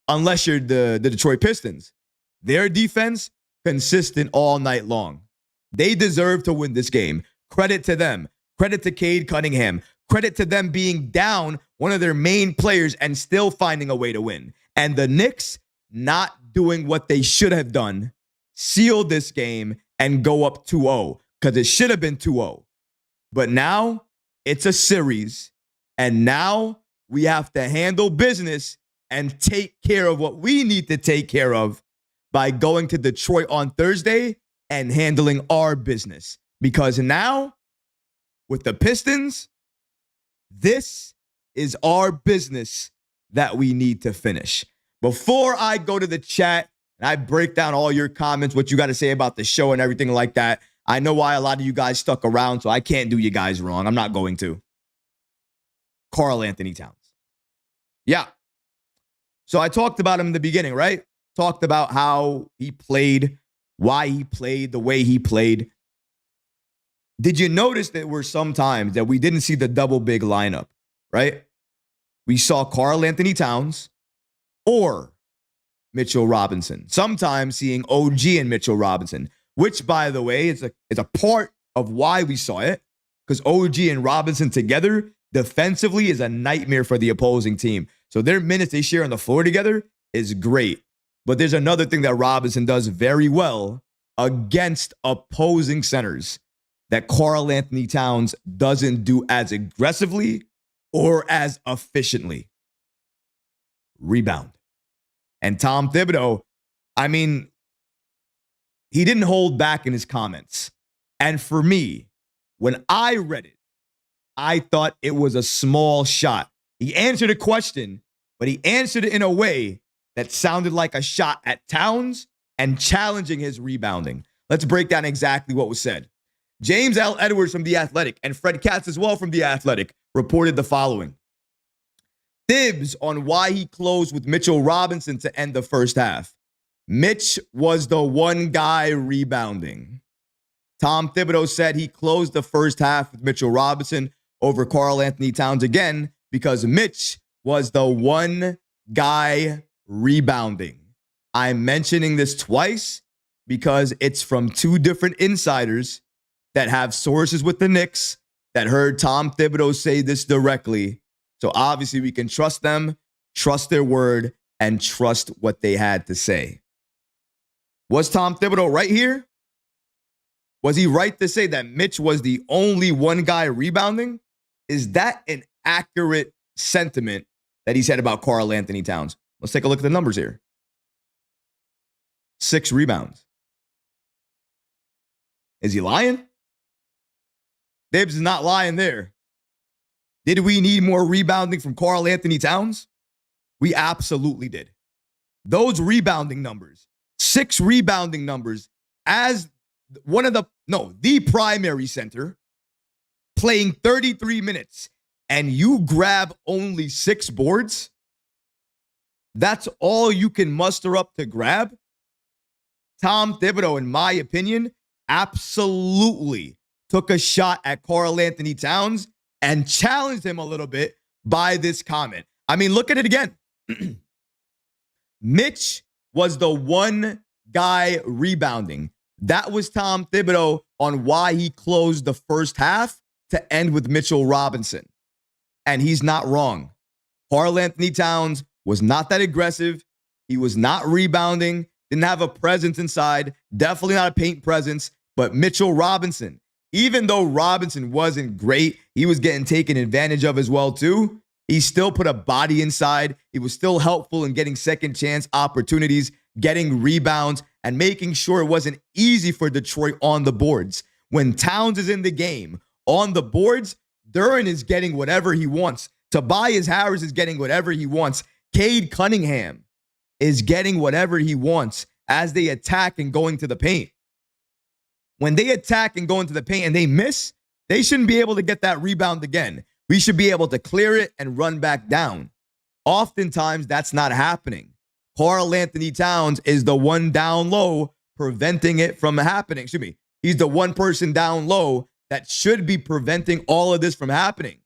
Unless you're the Detroit Pistons. Their defense, consistent all night long. They deserve to win this game. Credit to them. Credit to Cade Cunningham. Credit to them being down one of their main players and still finding a way to win. And the Knicks not doing what they should have done, sealed this game and go up 2-0 because it should have been 2-0. But now it's a series, and now we have to handle business and take care of what we need to take care of by going to Detroit on Thursday and handling our business. Because now, with the Pistons, this is our business that we need to finish. Before I go to the chat and I break down all your comments, what you got to say about the show and everything like that, I know why a lot of you guys stuck around, so I can't do you guys wrong. I'm not going to. Karl-Anthony Towns. Yeah. So I talked about him in the beginning, right? Talked about how he played, why he played, the way he played. Did you notice that were some times that we didn't see the double big lineup, right? We saw Karl-Anthony Towns or Mitchell Robinson. Sometimes seeing OG and Mitchell Robinson, which, by the way, is a part of why we saw it, because OG and Robinson together defensively is a nightmare for the opposing team. So their minutes they share on the floor together is great. But there's another thing that Robinson does very well against opposing centers that Karl-Anthony Towns doesn't do as aggressively or as efficiently. Rebound. And Tom Thibodeau, I mean, he didn't hold back in his comments. And for me, when I read it, I thought it was a small shot. He answered a question, but he answered it in a way that sounded like a shot at Towns and challenging his rebounding. Let's break down exactly what was said. James L. Edwards from The Athletic and Fred Katz as well from The Athletic reported the following. Thibs on why he closed with Mitchell Robinson to end the first half. Mitch was the one guy rebounding. Tom Thibodeau said he closed the first half with Mitchell Robinson over Karl-Anthony Towns again because Mitch was the one guy rebounding. I'm mentioning this twice because it's from two different insiders that have sources with the Knicks that heard Tom Thibodeau say this directly. So obviously we can trust them, trust their word, and trust what they had to say. Was Tom Thibodeau right here? Was he right to say that Mitch was the only one guy rebounding? Is that an accurate sentiment that he said about Karl-Anthony Towns? Let's take a look at the numbers here. 6 rebounds. Is he lying? Thibs is not lying there. Did we need more rebounding from Karl-Anthony Towns? We absolutely did. Those rebounding numbers, 6 rebounding numbers, as the primary center, playing 33 minutes, and you grab only 6 boards, that's all you can muster up to grab? Tom Thibodeau, in my opinion, absolutely took a shot at Karl-Anthony Towns and challenged him a little bit by this comment. I mean, look at it again. Mitch was the one guy rebounding. That was Tom Thibodeau on why he closed the first half to end with Mitchell Robinson. And he's not wrong. Karl-Anthony Towns was not that aggressive. He was not rebounding, didn't have a presence inside, definitely not a paint presence. But Mitchell Robinson, even though Robinson wasn't great, he was getting taken advantage of as well too. He still put a body inside. He was still helpful in getting second chance opportunities, getting rebounds, and making sure it wasn't easy for Detroit on the boards. When Towns is in the game, on the boards, Duren is getting whatever he wants. Tobias Harris is getting whatever he wants. Cade Cunningham is getting whatever he wants as they attack and going to the paint. When they attack and go into the paint and they miss, they shouldn't be able to get that rebound again. We should be able to clear it and run back down. Oftentimes, that's not happening. Karl-Anthony Towns is the one down low preventing it from happening. Excuse me. He's the one person down low that should be preventing all of this from happening.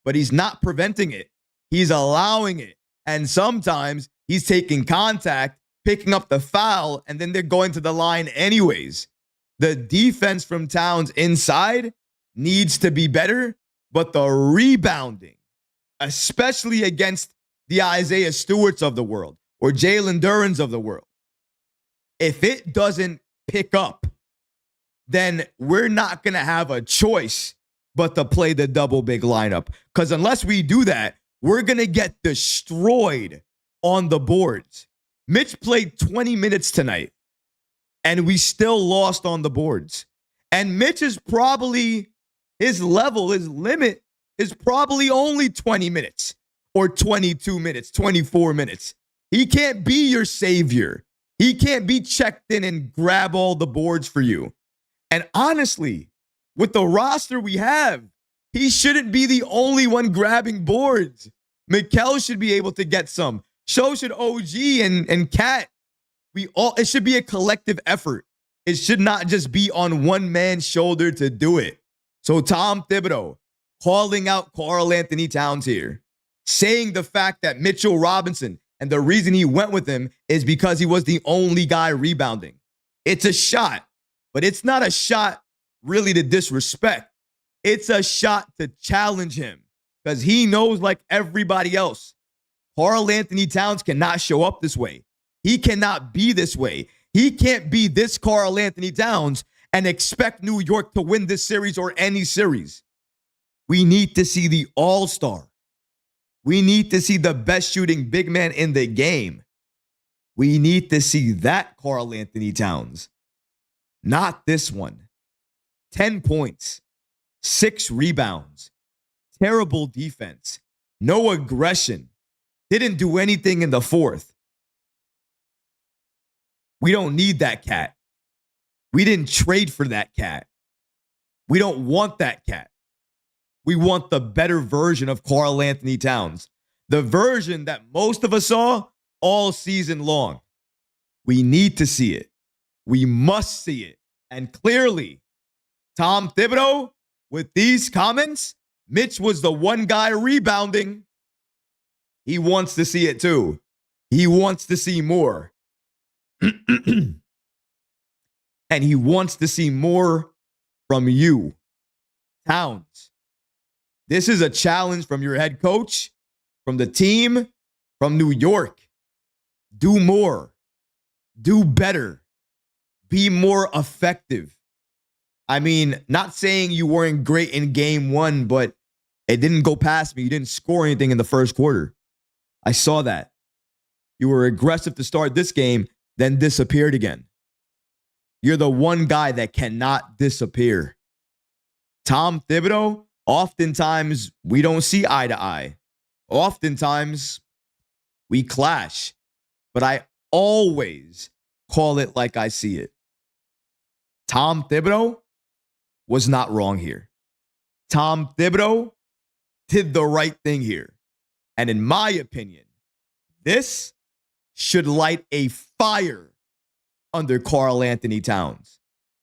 But he's not preventing it. He's allowing it. And sometimes he's taking contact, picking up the foul, and then they're going to the line anyways. The defense from Towns inside needs to be better, but the rebounding, especially against the Isaiah Stewarts of the world or Jalen Durens of the world, if it doesn't pick up, then we're not going to have a choice but to play the double big lineup. Because unless we do that, we're going to get destroyed on the boards. Mitch played 20 minutes tonight, and we still lost on the boards. And Mitch is probably, his limit is probably only 20 minutes or 22 minutes, 24 minutes. He can't be your savior. He can't be checked in and grab all the boards for you. And honestly, with the roster we have, he shouldn't be the only one grabbing boards. Mikal should be able to get some. So should OG and Cat. It should be a collective effort. It should not just be on one man's shoulder to do it. So Tom Thibodeau calling out Karl-Anthony Towns here, saying the fact that Mitchell Robinson, and the reason he went with him is because he was the only guy rebounding. It's a shot, but it's not a shot really to disrespect. It's a shot to challenge him because he knows, like everybody else, Karl-Anthony Towns cannot show up this way. He cannot be this way. He can't be this Karl-Anthony Towns and expect New York to win this series or any series. We need to see the all-star. We need to see the best shooting big man in the game. We need to see that Karl-Anthony Towns, not this one. 10 points, 6 rebounds, terrible defense, no aggression, didn't do anything in the fourth. We don't need that cat. We didn't trade for that cat. We don't want that cat. We want the better version of Karl-Anthony Towns. The version that most of us saw all season long. We need to see it. We must see it. And clearly, Tom Thibodeau, with these comments, Mitch was the one guy rebounding. He wants to see it too. He wants to see more. And he wants to see more from you, Towns. This is a challenge from your head coach, from the team, from New York. Do more. Do better. Be more effective. I mean, not saying you weren't great in game one, but it didn't go past me. You didn't score anything in the first quarter. I saw that. You were aggressive to start this game, then disappeared again. You're the one guy that cannot disappear. Tom Thibodeau, oftentimes we don't see eye to eye. Oftentimes we clash. But I always call it like I see it. Tom Thibodeau was not wrong here. Tom Thibodeau did the right thing here. And in my opinion, this should light a fire under Karl-Anthony Towns.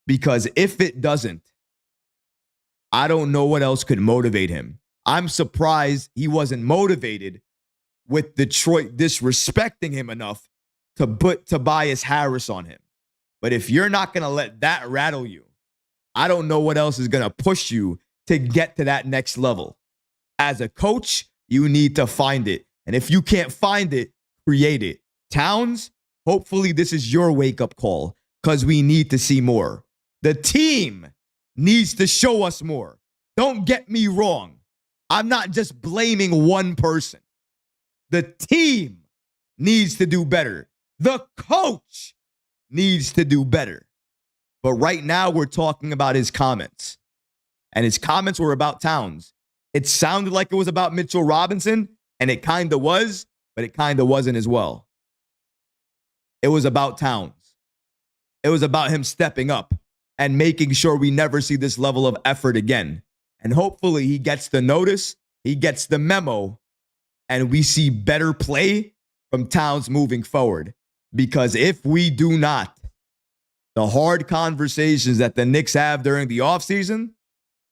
Because if it doesn't, I don't know what else could motivate him. I'm surprised he wasn't motivated with Detroit disrespecting him enough to put Tobias Harris on him. But if you're not going to let that rattle you, I don't know what else is going to push you to get to that next level. As a coach, you need to find it. And if you can't find it, create it. Towns, hopefully this is your wake-up call because we need to see more. The team needs to show us more. Don't get me wrong. I'm not just blaming one person. The team needs to do better. The coach needs to do better. But right now we're talking about his comments. And his comments were about Towns. It sounded like it was about Mitchell Robinson, and it kind of was, but it kind of wasn't as well. It was about Towns. It was about him stepping up and making sure we never see this level of effort again. And hopefully he gets the notice, he gets the memo, and we see better play from Towns moving forward. Because if we do not, the hard conversations that the Knicks have during the offseason,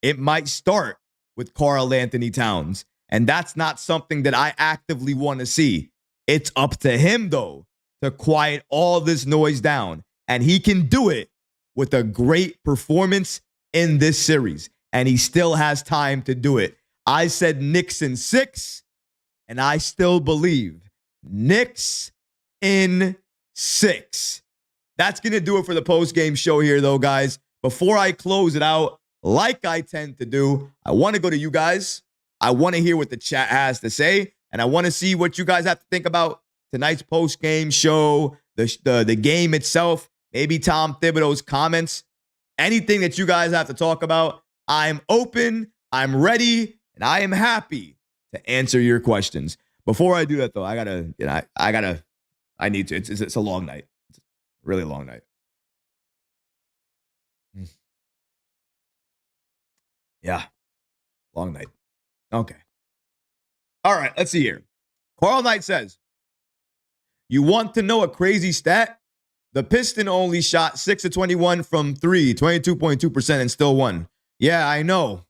it might start with Karl-Anthony Towns. And that's not something that I actively want to see. It's up to him, though, to quiet all this noise down. And he can do it with a great performance in this series. And he still has time to do it. I said Knicks in 6, and I still believe Knicks in 6. That's going to do it for the post-game show here, though, guys. Before I close it out, like I tend to do, I want to go to you guys. I want to hear what the chat has to say, and I want to see what you guys have to think about tonight's post-game show, the game itself, maybe Tom Thibodeau's comments, anything that you guys have to talk about. I'm open, I'm ready, and I am happy to answer your questions. Before I do that, though, I need to. It's a long night. It's a really long night. Yeah, long night. Okay. All right, let's see here. Carl Knight says, you want to know a crazy stat? The Piston only shot 6 of 21 from 3, 22.2%, and still won. Yeah, I know.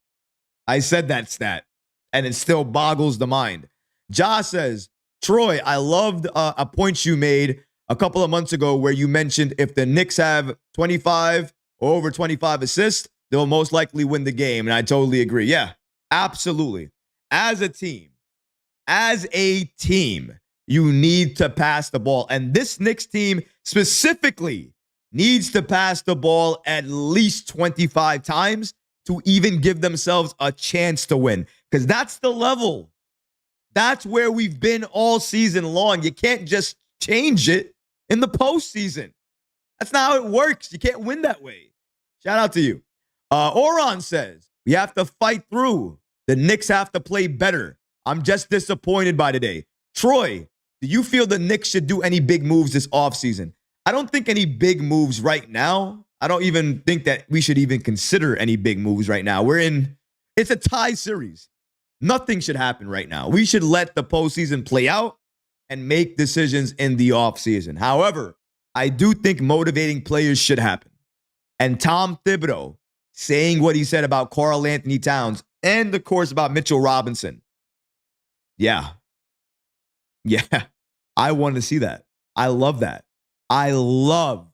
I said that stat, and it still boggles the mind. Ja says, Troy, I loved a point you made a couple of months ago where you mentioned if the Knicks have 25 or over 25 assists, they'll most likely win the game. And I totally agree. Yeah, absolutely. As a team, you need to pass the ball. And this Knicks team specifically needs to pass the ball at least 25 times to even give themselves a chance to win. Because that's the level. That's where we've been all season long. You can't just change it in the postseason. That's not how it works. You can't win that way. Shout out to you. Oron says, we have to fight through. The Knicks have to play better. I'm just disappointed by today. Troy, do you feel the Knicks should do any big moves this offseason? I don't think any big moves right now. I don't even think that we should even consider any big moves right now. It's a tie series. Nothing should happen right now. We should let the postseason play out and make decisions in the offseason. However, I do think motivating players should happen. And Tom Thibodeau saying what he said about Karl-Anthony Towns and, of course, about Mitchell Robinson. Yeah. I want to see that. I love that. I love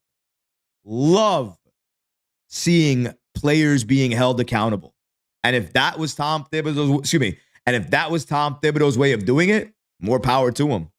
seeing players being held accountable. And if that was Tom Thibodeau's way of doing it, more power to him.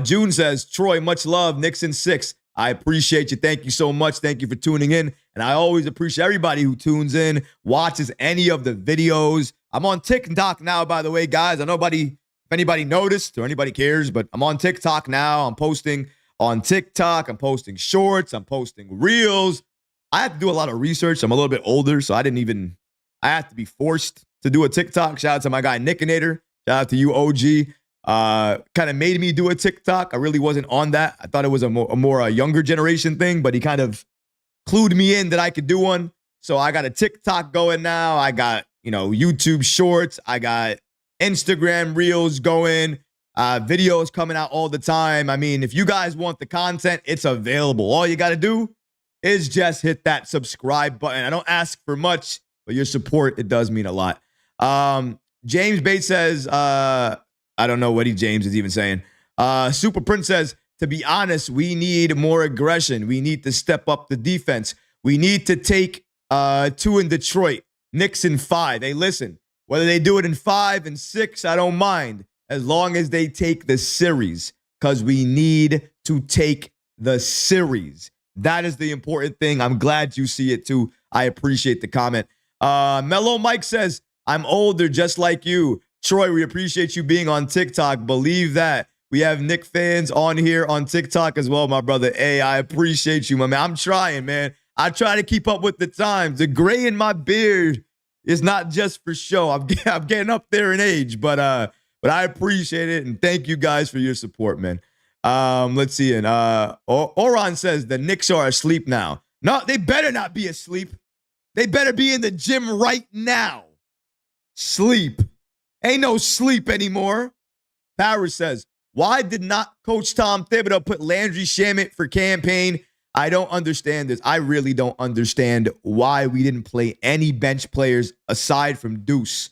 June says, Troy, much love, Knicks in 6. I appreciate you. Thank you so much. Thank you for tuning in. And I always appreciate everybody who tunes in, watches any of the videos. I'm on TikTok now, by the way, guys. I know if anybody noticed or anybody cares, but I'm on TikTok now. I'm posting on TikTok. I'm posting shorts. I'm posting reels. I have to do a lot of research. I'm a little bit older, so I have to be forced to do a TikTok. Shout out to my guy, Nickinator. Shout out to you, OG. Kind of made me do a TikTok. I really wasn't on that. I thought it was a more younger generation thing, but he kind of clued me in that I could do one. So I got a TikTok going now. I got, YouTube shorts. I got Instagram reels going. Videos coming out all the time. I mean, if you guys want the content, it's available. All you got to do is just hit that subscribe button. I don't ask for much, but your support, it does mean a lot. James Bates says, I don't know what James is even saying. Super Prince says, to be honest, we need more aggression. We need to step up the defense. We need to take 2 in Detroit. Knicks in 5. Hey, listen, whether they do it in 5 and 6, I don't mind, as long as they take the series, because we need to take the series. That is the important thing. I'm glad you see it too. I appreciate the comment. Mellow Mike says, I'm older just like you. Troy, we appreciate you being on TikTok. Believe that. We have Knick fans on here on TikTok as well, my brother. Hey, I appreciate you, my man. I'm trying, man. I try to keep up with the times. The gray in my beard is not just for show. I'm getting up there in age, but I appreciate it, and thank you guys for your support, man. Let's see. And Oron says the Knicks are asleep now. No, they better not be asleep. They better be in the gym right now. Sleep. Ain't no sleep anymore. Paris says, why did not Coach Tom Thibodeau put Landry Shamet for campaign? I don't understand this. I really don't understand why we didn't play any bench players aside from Deuce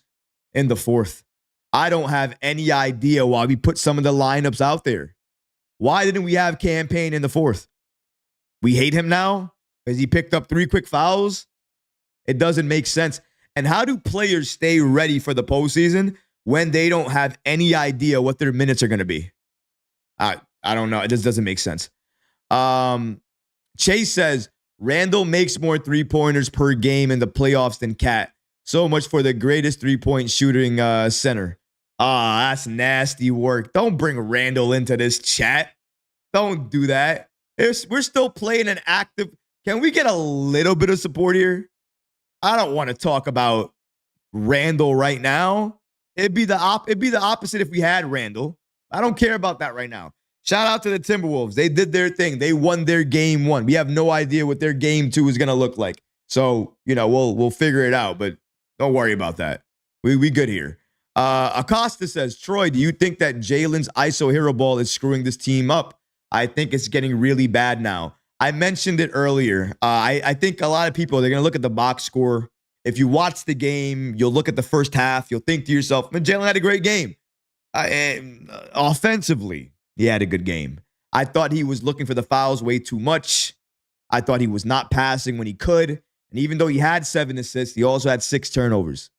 in the 4th. I don't have any idea why we put some of the lineups out there. Why didn't we have campaign in the 4th? We hate him now because he picked up 3 quick fouls. It doesn't make sense. And how do players stay ready for the postseason when they don't have any idea what their minutes are going to be? I don't know. It just doesn't make sense. Chase says, Randall makes more 3-pointers per game in the playoffs than Cat. So much for the greatest 3-point shooting center. That's nasty work. Don't bring Randall into this chat. Don't do that. We're still playing an active. Can we get a little bit of support here? I don't want to talk about Randall right now. It'd be the opposite if we had Randall. I don't care about that right now. Shout out to the Timberwolves. They did their thing. They won their game 1. We have no idea what their game 2 is going to look like. So, we'll figure it out, but don't worry about that. We good here. Acosta says, Troy, do you think that Jalen's ISO hero ball is screwing this team up? I think it's getting really bad now. I mentioned it earlier. I think a lot of people, they're going to look at the box score. If you watch the game, you'll look at the first half. You'll think to yourself, man, Jalen had a great game. Offensively, he had a good game. I thought he was looking for the fouls way too much. I thought he was not passing when he could. And even though he had 7 assists, he also had 6 turnovers.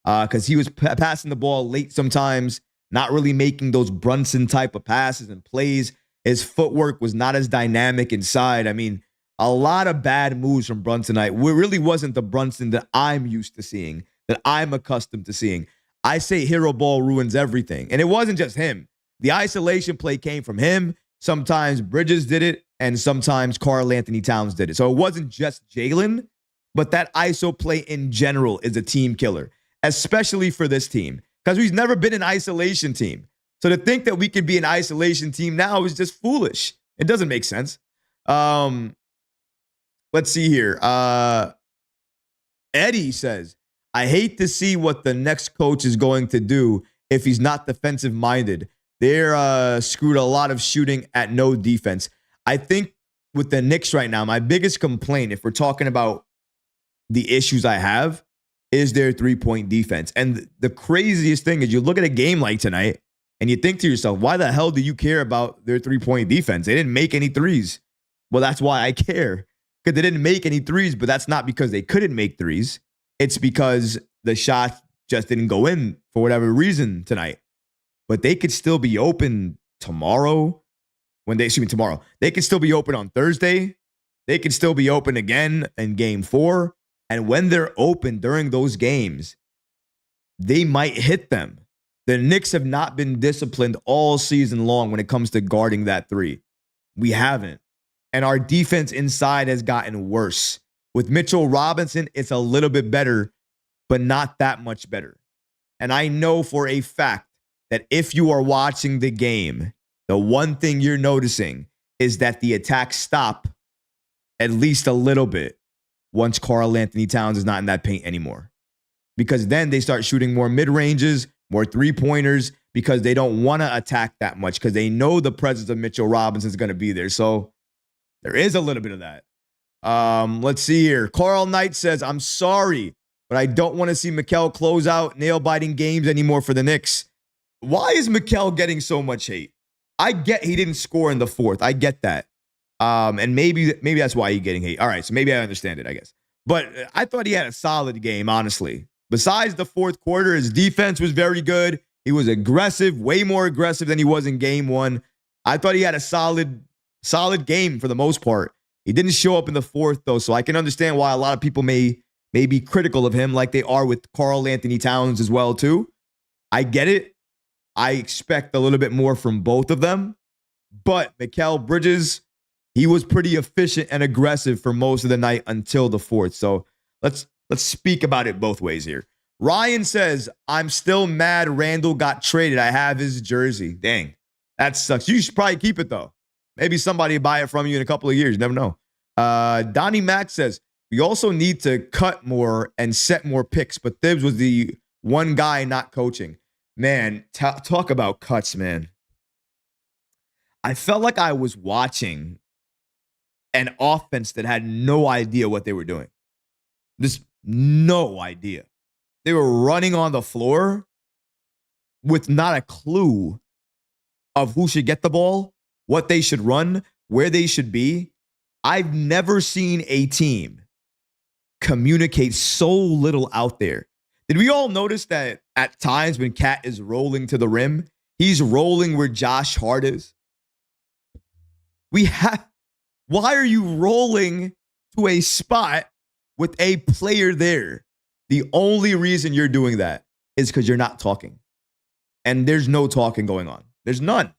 Because he was passing the ball late sometimes, not really making those Brunson type of passes and plays. His footwork was not as dynamic inside. I mean, a lot of bad moves from Brunson tonight. It really wasn't the Brunson that I'm used to seeing, that I'm accustomed to seeing. I say hero ball ruins everything. And it wasn't just him. The isolation play came from him. Sometimes Bridges did it, and sometimes Karl-Anthony Towns did it. So it wasn't just Jalen, but that ISO play in general is a team killer, especially for this team, because we've never been an isolation team. So to think that we could be an isolation team now is just foolish. It doesn't make sense. Let's see here. Eddie says, I hate to see what the next coach is going to do if he's not defensive minded. They're screwed a lot of shooting at no defense. I think with the Knicks right now, my biggest complaint, if we're talking about the issues I have, is their three-point defense. And the craziest thing is you look at a game like tonight and you think to yourself, why the hell do you care about their three-point defense? They didn't make any threes. Well, that's why I care. Because they didn't make any threes, but that's not because they couldn't make threes. It's because the shots just didn't go in for whatever reason tonight. But they could still be open tomorrow. Tomorrow. They could still be open on Thursday. They could still be open again in game 4. And when they're open during those games, they might hit them. The Knicks have not been disciplined all season long when it comes to guarding that three. We haven't. And our defense inside has gotten worse. With Mitchell Robinson, it's a little bit better, but not that much better. And I know for a fact that if you are watching the game, the one thing you're noticing is that the attacks stop at least a little bit once Karl-Anthony Towns is not in that paint anymore. Because then they start shooting more mid-ranges, more three-pointers, because they don't want to attack that much because they know the presence of Mitchell Robinson is going to be there. So there is a little bit of that. Let's see here. Carl Knight says, I'm sorry, but I don't want to see Mikal close out nail-biting games anymore for the Knicks. Why is Mikal getting so much hate? I get he didn't score in the fourth. I get that. And maybe that's why he's getting hate. All right, so maybe I understand it, I guess. But I thought he had a solid game, honestly. Besides the fourth quarter, his defense was very good. He was aggressive, way more aggressive than he was in game 1. I thought he had a solid game for the most part. He didn't show up in the fourth, though, so I can understand why a lot of people may be critical of him like they are with Karl-Anthony Towns as well, too. I get it. I expect a little bit more from both of them. But Mikal Bridges, he was pretty efficient and aggressive for most of the night until the fourth. So let's speak about it both ways here. Ryan says, I'm still mad Randall got traded. I have his jersey. Dang, that sucks. You should probably keep it, though. Maybe somebody will buy it from you in a couple of years. You never know. Donnie Mack says, we also need to cut more and set more picks, but Thibs was the one guy not coaching. Man, talk about cuts, man. I felt like I was watching an offense that had no idea what they were doing. Just no idea. They were running on the floor with not a clue of who should get the ball, what they should run, where they should be. I've never seen a team communicate so little out there. Did we all notice that at times when Cat is rolling to the rim, he's rolling where Josh Hart is? Why are you rolling to a spot with a player there? The only reason you're doing that is because you're not talking. And there's no talking going on. There's none.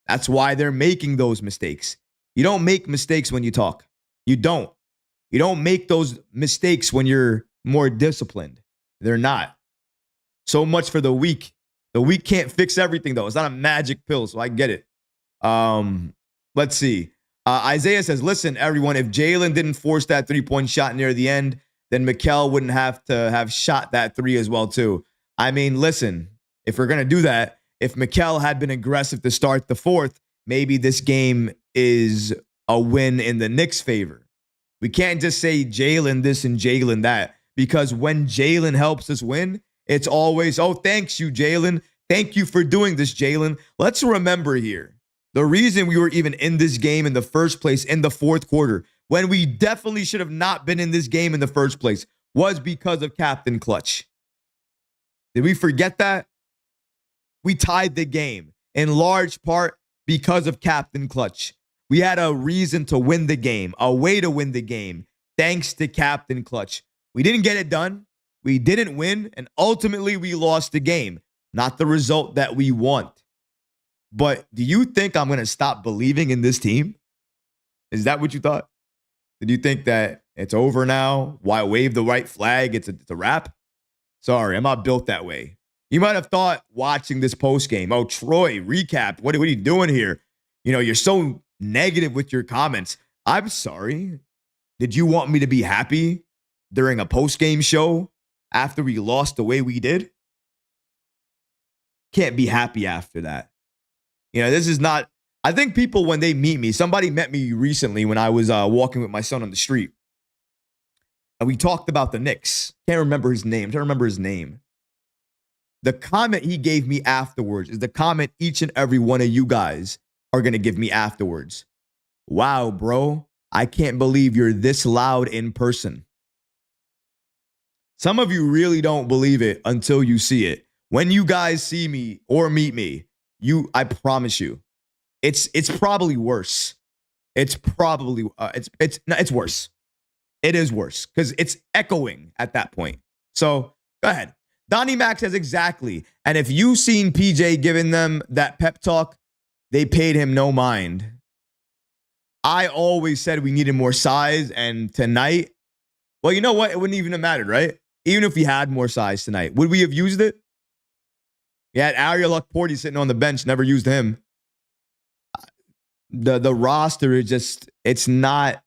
That's why they're making those mistakes. You don't make mistakes when you talk. You don't. You don't make those mistakes when you're more disciplined. They're not. So much for the weak. The weak can't fix everything, though. It's not a magic pill, so I get it. Let's see. Isaiah says, listen, everyone, if Jalen didn't force that three-point shot near the end, then Mikal wouldn't have to have shot that three as well, too. I mean, listen, if we're going to do that, if Mikal had been aggressive to start the fourth, maybe this game is a win in the Knicks' favor. We can't just say Jalen this and Jalen that, because when Jalen helps us win, it's always, oh, thanks you, Jalen. Thank you for doing this, Jalen. Let's remember here, the reason we were even in this game in the first place in the fourth quarter, when we definitely should have not been in this game in the first place, was because of Captain Clutch. Did we forget that? We tied the game in large part because of Captain Clutch. We had a reason to win the game, a way to win the game, thanks to Captain Clutch. We didn't get it done. We didn't win, and ultimately we lost the game. Not the result that we want. But do you think I'm going to stop believing in this team? Is that what you thought? Did you think that it's over now? Why wave the white flag? It's a wrap? Sorry, I'm not built that way. You might have thought watching this postgame, oh, Troy, recap, what are you doing here? You know, you're so negative with your comments. I'm sorry. Did you want me to be happy during a postgame show after we lost the way we did, can't be happy after that. This is not, I think people, when they meet me, somebody met me recently when I was walking with my son on the street. And we talked about the Knicks. Can't remember his name. Can't remember his name. The comment he gave me afterwards is the comment each and every one of you guys are going to give me afterwards. Wow, bro. I can't believe you're this loud in person. Some of you really don't believe it until you see it. When you guys see me or meet me, I promise you, it's probably worse. It's probably it's worse. It is worse because it's echoing at that point. So go ahead. Donnie Mac says exactly. And if you've seen PJ giving them that pep talk, they paid him no mind. I always said we needed more size, and tonight, well, you know what? It wouldn't even have mattered, right? Even if we had more size tonight, would we have used it? We had Ariel Luckporty sitting on the bench, never used him. The roster is just, it's not,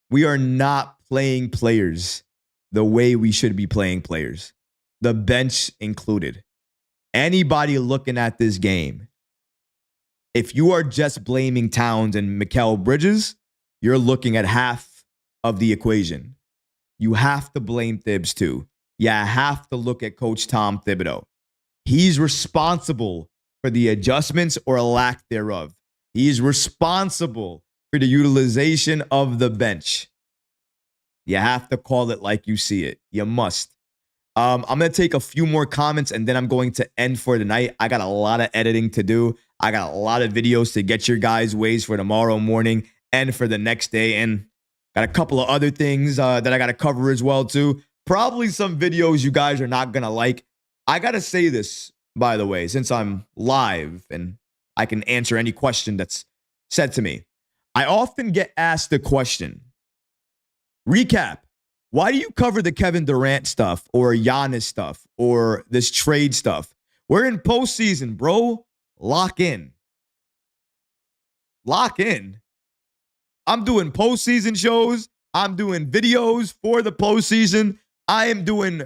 we are not playing players the way we should be playing players. The bench included. Anybody looking at this game, if you are just blaming Towns and Mikal Bridges, you're looking at half of the equation. You have to blame Thibs too. You have to look at Coach Tom Thibodeau. He's responsible for the adjustments or lack thereof. He's responsible for the utilization of the bench. You have to call it like you see it. You must. I'm going to take a few more comments and then I'm going to end for tonight. I got a lot of editing to do. I got a lot of videos to get your guys' ways for tomorrow morning and for the next day. And got a couple of other things that I got to cover as well, too. Probably some videos you guys are not going to like. I got to say this, by the way, since I'm live and I can answer any question that's said to me. I often get asked the question, Recap, why do you cover the Kevin Durant stuff or Giannis stuff or this trade stuff? We're in postseason, bro. Lock in. Lock in. I'm doing postseason shows. I'm doing videos for the postseason. I am doing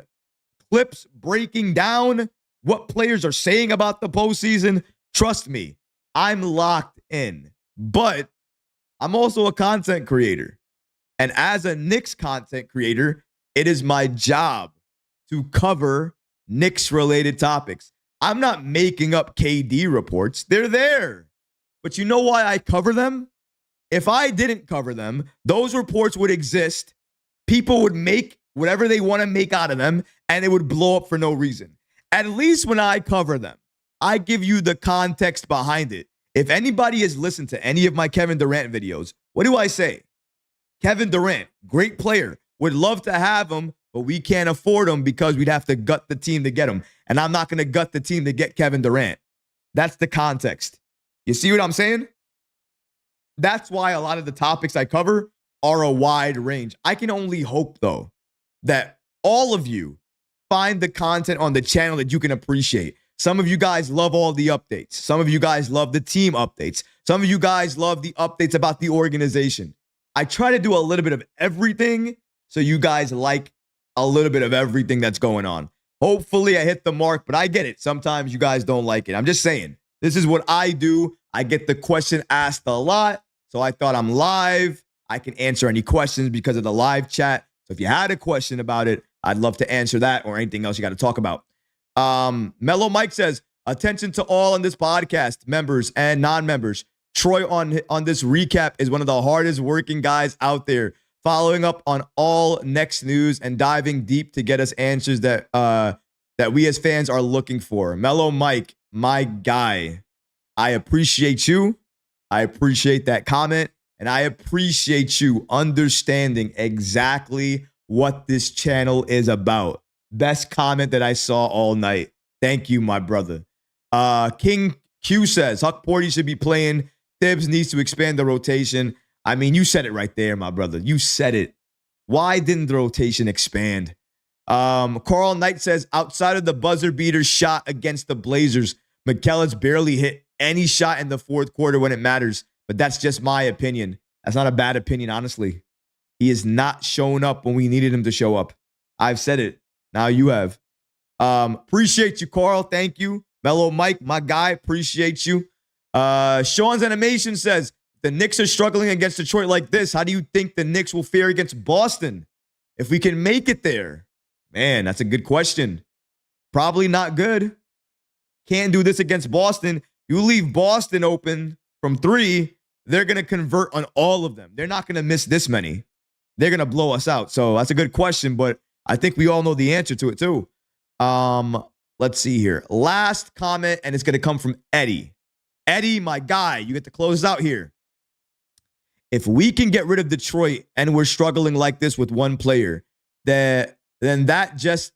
clips breaking down what players are saying about the postseason. Trust me, I'm locked in. But I'm also a content creator. And as a Knicks content creator, it is my job to cover Knicks-related topics. I'm not making up KD reports. They're there. But you know why I cover them? If I didn't cover them, those reports would exist. People would make whatever they want to make out of them, and it would blow up for no reason. At least when I cover them, I give you the context behind it. If anybody has listened to any of my Kevin Durant videos, what do I say? Kevin Durant, great player. Would love to have him, but we can't afford him because we'd have to gut the team to get him. And I'm not going to gut the team to get Kevin Durant. That's the context. You see what I'm saying? That's why a lot of the topics I cover are a wide range. I can only hope, though, that all of you find the content on the channel that you can appreciate. Some of you guys love all the updates. Some of you guys love the team updates. Some of you guys love the updates about the organization. I try to do a little bit of everything so you guys like a little bit of everything that's going on. Hopefully I hit the mark, but I get it. Sometimes you guys don't like it. I'm just saying, this is what I do. I get the question asked a lot, so I thought I'm live. I can answer any questions because of the live chat. So if you had a question about it, I'd love to answer that or anything else you got to talk about. Mellow Mike says, attention to all on this podcast, members and non-members. Troy on this recap is one of the hardest working guys out there, following up on all next news and diving deep to get us answers that we as fans are looking for. Mellow Mike, my guy, I appreciate you. I appreciate that comment, and I appreciate you understanding exactly what this channel is about. Best comment that I saw all night. Thank you, my brother. King Q says, Huck Porty should be playing. Thibs needs to expand the rotation. I mean, you said it right there, my brother. You said it. Why didn't the rotation expand? Carl Knight says, outside of the buzzer beater shot against the Blazers, McKellar's barely hit any shot in the fourth quarter when it matters. But that's just my opinion. That's not a bad opinion, honestly. He has not shown up when we needed him to show up. I've said it. Now you have. Appreciate you, Carl. Thank you. Mellow Mike, my guy. Appreciate you. Sean's Animation says, the Knicks are struggling against Detroit like this. How do you think the Knicks will fare against Boston if we can make it there? Man, that's a good question. Probably not good. Can't do this against Boston. You leave Boston open from 3, they're going to convert on all of them. They're not going to miss this many. They're going to blow us out. So that's a good question, but I think we all know the answer to it too. Let's see here. Last comment, and it's going to come from Eddie. Eddie, my guy, you get to close out here. If we can get rid of Detroit and we're struggling like this with one player, then that just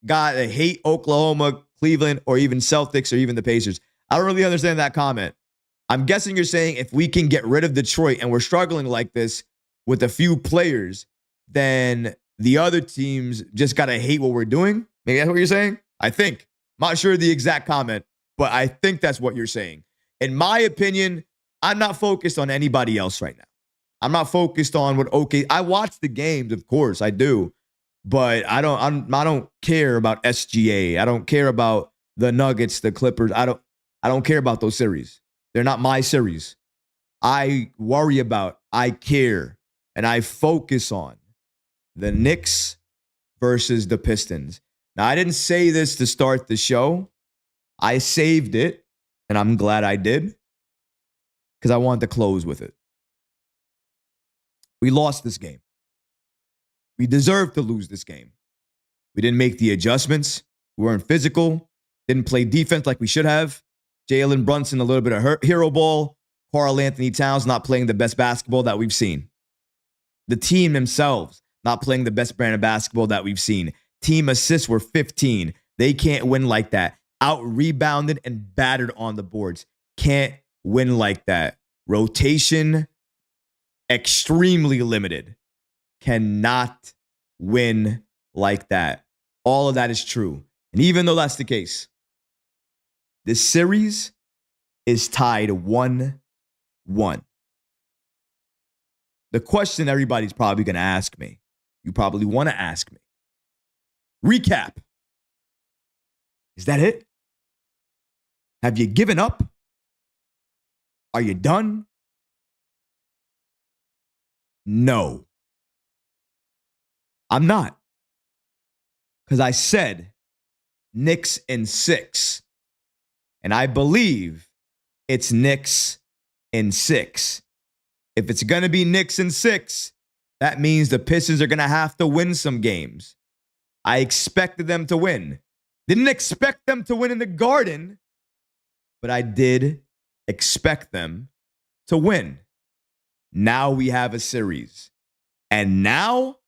got to hate Oklahoma, Cleveland, or even Celtics, or even the Pacers. I don't really understand that comment. I'm guessing you're saying if we can get rid of Detroit and we're struggling like this with a few players, then the other teams just got to hate what we're doing. Maybe that's what you're saying? I think. I'm not sure the exact comment, but I think that's what you're saying. In my opinion, I'm not focused on anybody else right now. I'm not focused on what I watch the games, of course, I do. But I don't care about SGA. I don't care about the Nuggets, the Clippers. I don't care about those series. They're not my series. I worry about, I care, and I focus on the Knicks versus the Pistons. Now, I didn't say this to start the show. I saved it, and I'm glad I did, because I wanted to close with it. We lost this game. We deserved to lose this game. We didn't make the adjustments. We weren't physical. Didn't play defense like we should have. Jalen Brunson, a little bit of hero ball. Karl-Anthony Towns not playing the best basketball that we've seen. The team themselves not playing the best brand of basketball that we've seen. Team assists were 15. They can't win like that. Out-rebounded and battered on the boards. Can't win like that. Rotation, extremely limited. Cannot win like that. All of that is true. And even though that's the case, this series is tied 1-1. The question everybody's probably going to ask me, you probably want to ask me, recap. Is that it? Have you given up? Are you done? No. I'm not. Because I said Knicks in 6. And I believe it's Knicks in 6. If it's going to be Knicks in 6, that means the Pistons are going to have to win some games. I expected them to win. Didn't expect them to win in the Garden, but I did expect them to win. Now we have a series. And now,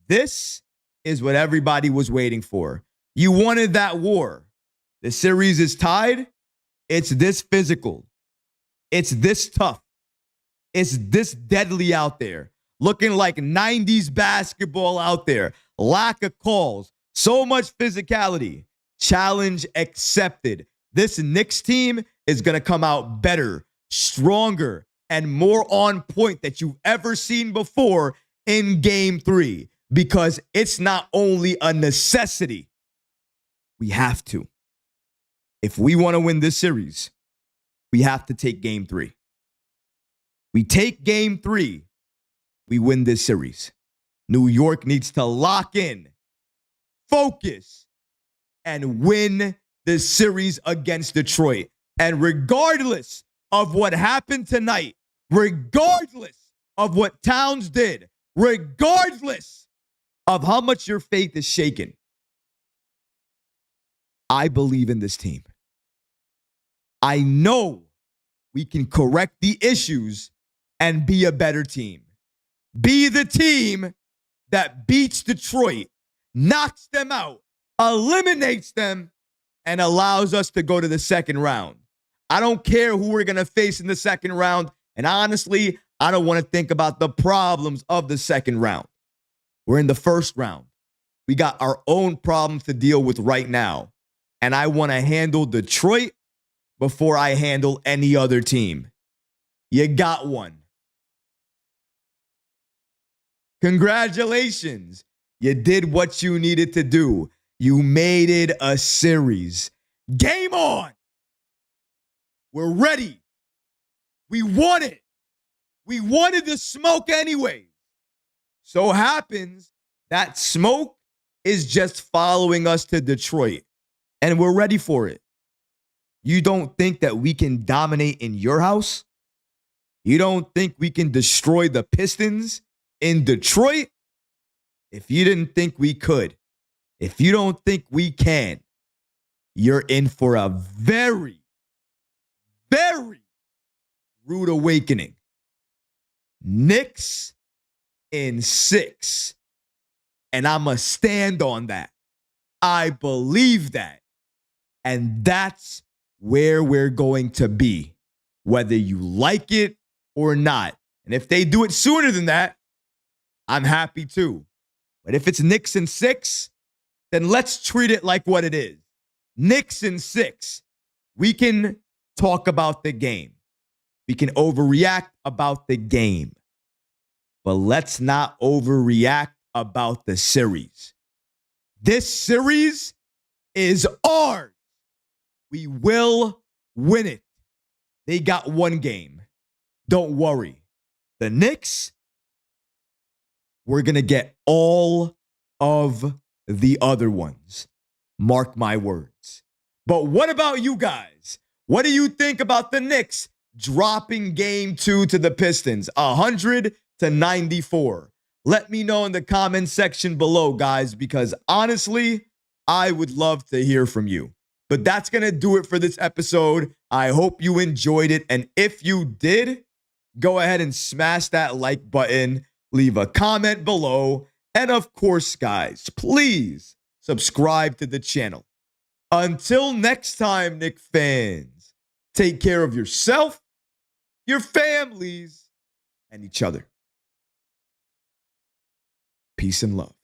this is what everybody was waiting for. You wanted that war. The series is tied. It's this physical. It's this tough. It's this deadly out there. Looking like 90s basketball out there. Lack of calls. So much physicality. Challenge accepted. This Knicks team is going to come out better, stronger, and more on point that you've ever seen before in Game 3. Because it's not only a necessity. We have to. If we want to win this series, we have to take Game 3. We take Game 3, we win this series. New York needs to lock in, focus, and win this series against Detroit. And regardless of what happened tonight, regardless of what Towns did, regardless of how much your faith is shaken, I believe in this team. I know we can correct the issues and be a better team. Be the team that beats Detroit, knocks them out, eliminates them, and allows us to go to the second round. I don't care who we're going to face in the second round. And honestly, I don't want to think about the problems of the second round. We're in the first round. We got our own problems to deal with right now. And I want to handle Detroit before I handle any other team. You got one. Congratulations. You did what you needed to do. You made it a series. Game on. We're ready. We won it. We wanted the smoke anyway. So happens that smoke is just following us to Detroit, and we're ready for it. You don't think that we can dominate in your house? You don't think we can destroy the Pistons in Detroit? If you didn't think we could, if you don't think we can, you're in for a very, very rude awakening. Knicks in 6. And I'm going to stand on that. I believe that. And that's where we're going to be, whether you like it or not. And if they do it sooner than that, I'm happy too. But if it's Knicks in 6, then let's treat it like what it is. Knicks in 6. We can talk about the game. We can overreact about the game. But let's not overreact about the series. This series is ours. We will win it. They got one game. Don't worry. The Knicks, we're going to get all of the other ones. Mark my words. But what about you guys? What do you think about the Knicks dropping game 2 to the Pistons, 100-94? Let me know in the comment section below, guys, because honestly, I would love to hear from you. But that's going to do it for this episode. I hope you enjoyed it. And if you did, go ahead and smash that like button, leave a comment below. And of course, guys, please subscribe to the channel. Until next time, Knicks fans, take care of yourself, your families, and each other. Peace and love.